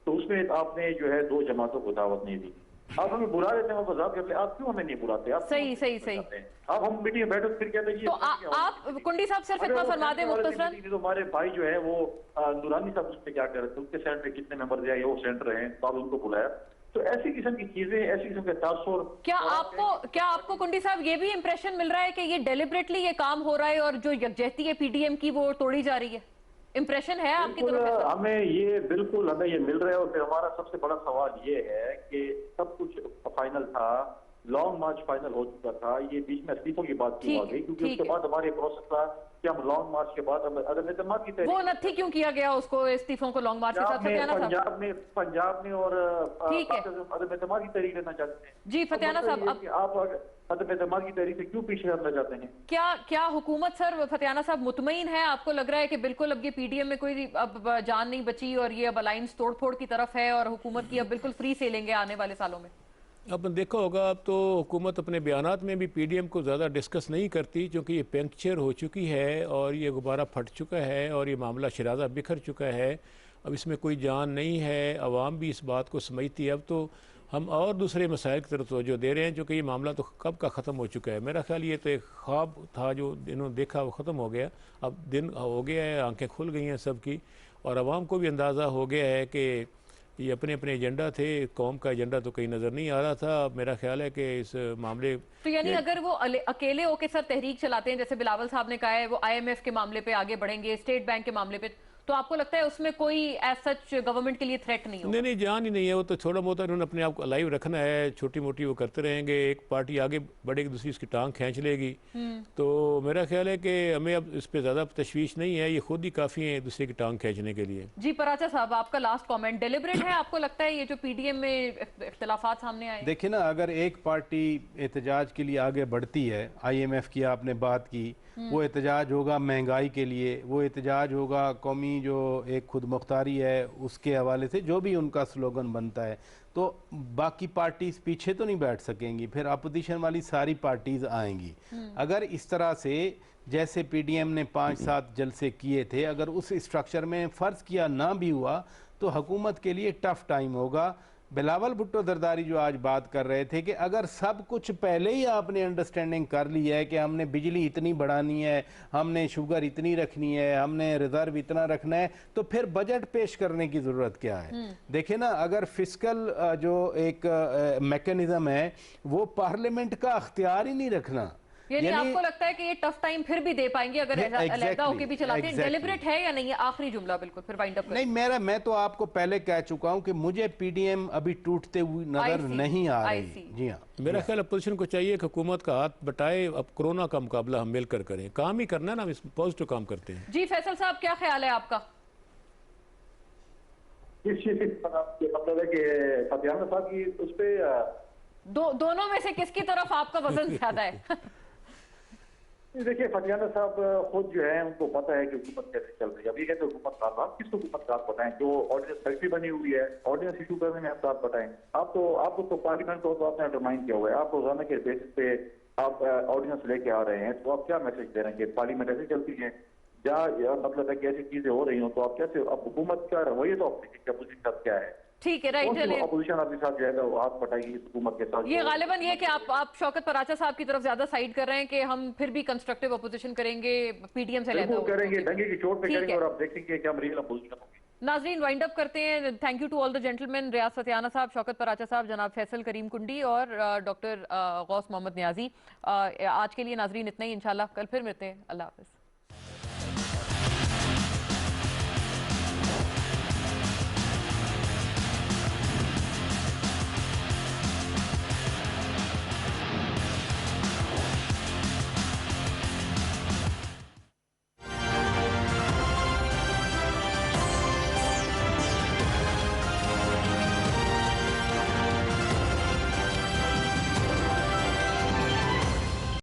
तो उसमें आपने जो है दो जमातों को दावत नहीं दी। आप हमें बुला देते हैं, वजाहत करते हैं, आप क्यों हमें नहीं बुलाते? आप सही सही सही। आप हम मीटिंग में बैठो फिर कहते हैं तो आप कुंडी साहब सिर्फ इतना फरमा दें मुख्तसरन। तो हमारे भाई जो है वो नूरानी साहब उसमें क्या कर रहे थे, उनके सेंटर में कितने मेंबर दिया, वो सेंटर हैं, तो आप उनको बुलाया। तो ऐसी किस्म की चीजें, ऐसी किस्म के तासुर। क्या आपको कुंडी साहब ये भी इंप्रेशन मिल रहा है कि ये डेलिबरेटली ये काम हो रहा है और जो यकजहती है पीडीएम की वो तोड़ी जा रही है? इंप्रेशन है आपकी तरफ? हमें ये बिल्कुल हमें ये मिल रहा है। और फिर हमारा सबसे बड़ा सवाल ये है कि सब कुछ फाइनल था, लॉन्ग मार्च फाइनल हो चुका था, ये बीच में इस्तीफों की बात क्यों आ गई? क्योंकि उसके बाद हमारे प्रोसेस था कि हम लॉन्ग मार्च के बाद अदम एतमाद की तहरीक, वो नथी क्यों किया गया उसको इस्तीफों को लॉन्ग मार्च के साथ? पंजाब में और अदम एतमाद की तहरीक लेना चाहते हैं। जी फतियाना साहब, आप अदम एतमाद की तहरीक से क्यों पीछे हटना चाहते हैं? क्या हुकूमत, सर फतियाना साहब, मुतमईन है? आपको लग रहा है कि बिल्कुल अब ये पीडीएम में कोई अब जान नहीं बची और ये अब अलायंस तोड़फोड़ की तरफ है और हुकूमत की अब बिल्कुल फ्री सेलिंग है आने वाले सालों में? अब देखा होगा, अब तो हुकूमत अपने बयानात में भी पीडीएम को ज़्यादा डिस्कस नहीं करती, क्योंकि ये पंक्चर हो चुकी है और ये गुब्बारा फट चुका है और ये मामला शराजा बिखर चुका है। अब इसमें कोई जान नहीं है, अवाम भी इस बात को समझती है। अब तो हम और दूसरे मसाइल की तरफ तवज्जो दे रहे हैं, जो कि ये मामला तो कब का ख़त्म हो चुका है। मेरा ख्याल ये तो एक ख्वाब था जो इन्होंने देखा वो ख़त्म हो गया। अब दिन हो गया है, आंखें खुल गई हैं सबकी, और अवाम को भी अंदाज़ा हो गया है कि ये अपने अपने एजेंडा थे, कौम का एजेंडा तो कहीं नज़र नहीं आ रहा था। मेरा ख्याल है कि इस मामले तो यानी अगर वो अकेले होकर सर तहरीक चलाते हैं, जैसे बिलावल साहब ने कहा है वो IMF के मामले पे आगे बढ़ेंगे, स्टेट बैंक के मामले पे, तो आपको लगता है उसमें कोई एज सच गवर्नमेंट के लिए थ्रेट नहीं होगा? नहीं, जान ही नहीं है। वो तो थोड़ा बहुत उन्होंने अपने आप को अलाइव रखना है, छोटी मोटी वो करते रहेंगे। एक पार्टी आगे बढ़ेगी, दूसरी उसकी टांग खींच लेगी। तो मेरा ख्याल है कि हमें अब इस पर ज़्यादा तशवीश नहीं है, ये खुद ही काफ़ी है दूसरे की टांग खींचने के लिए। जी पराचा साहब, आपका लास्ट कॉमेंट, डेलिबरेट है आपको लगता है ये जो पीडीएम में इख्तिलाफात सामने आए? देखिए ना, अगर एक पार्टी एहतजाज के लिए आगे बढ़ती है, IMF की आपने बात की, वो एहतजाज होगा महंगाई के लिए, वो एहतजाज होगा कौमी जो एक खुद मुख्तारी है उसके हवाले से, जो भी उनका स्लोगन बनता है, तो बाकी पार्टीज पीछे तो नहीं बैठ सकेंगी, फिर अपोजिशन वाली सारी पार्टीज आएंगी। अगर इस तरह से जैसे पीडीएम ने 5-7 जलसे किए थे, अगर उस स्ट्रक्चर में फ़र्ज़ किया ना भी हुआ तो हुकूमत के लिए टफ टाइम होगा। बिलावल भुट्टो जरदारी जो आज बात कर रहे थे कि अगर सब कुछ पहले ही आपने अंडरस्टैंडिंग कर ली है कि हमने बिजली इतनी बढ़ानी है, हमने शुगर इतनी रखनी है, हमने रिजर्व इतना रखना है, तो फिर बजट पेश करने की ज़रूरत क्या है? देखे ना, अगर फिस्कल जो एक मैकेनिज्म है वो पार्लियामेंट का अख्तियार ही नहीं रखना, यानी आपको लगता है कि ये टफ टाइम फिर भी दे पाएंगे अगर अलहदा होके भी चलाते हैं? डेलिबरेट है या नहीं? आखिरी जुमला बिल्कुल फिर वाइंड अप। नहीं, मैं तो आपको पहले कह चुका हूं कि मुझे पीडीएम अभी टूटते हुए नजर नहीं आ रही। जी हाँ, मेरा ख्याल अपोजिशन को चाहिए कि हुकूमत का हाथ बटाए। अब कोरोना का मुकाबला हम मिलकर करें, काम ही करना है ना, हम इस पॉजिटिव काम करते हैं। जी फैसल साहब, क्या ख्याल है आपका? मतलब है कि फतियाना साहब की उस पे दोनों में से किसकी तरफ आपका वजन ज्यादा है? देखिए फटियाना साहब खुद जो है उनको पता है कि हुकूमत कैसे चल रही है। अब ये कहते हैं हुकूमत का आप किस हुकूमत का आप बताएं, जो ऑर्डिनेंस फैक्ट्री बनी हुई है, ऑर्डिनेंस इशू करने में आप बताएं। आपको तो पार्लियामेंट को तो आपने अंडरमाइन किया हुआ है, आप रोजाना के बेसिस पे आप ऑर्डिनेंस लेके आ रहे हैं, तो आप क्या मैसेज दे रहे हैं कि पार्लियामेंट ऐसे चलती है? या मतलब है कि ऐसी चीजें हो रही हो तो आप कैसे, अब हुकूमत का रवैया तो आप देखिए अपोजिशन का क्या है। ठीक है, राइट। चलिए, अपोजिशन आपके साथ जो है वो हाथ पटाएगी हुकूमत के साथ। ये गालिबन ये कि आप शौकत पराचा साहब की तरफ ज्यादा साइड कर रहे हैं कि हम फिर भी कंस्ट्रक्टिव अपोजिशन करेंगे, पीडीएम से लेते बिल्कुल करेंगे, डंगे की चोट पे ठीक करेंगे है। और आप देखेंगे कि हम रियल अपोजिशन होगी। नाजरीन, वाइंड अप करते हैं। Thank you to all the gentleman, Riaz Fatyana साहब, शौकत पराचा साहब, जनाब फैसल करीम कुंडी और डॉक्टर गौस मोहम्मद नियाजी। आज के लिए नाजरीन इतना ही, इंशाल्लाह कल फिर मिलते हैं। अल्लाह हाफिज।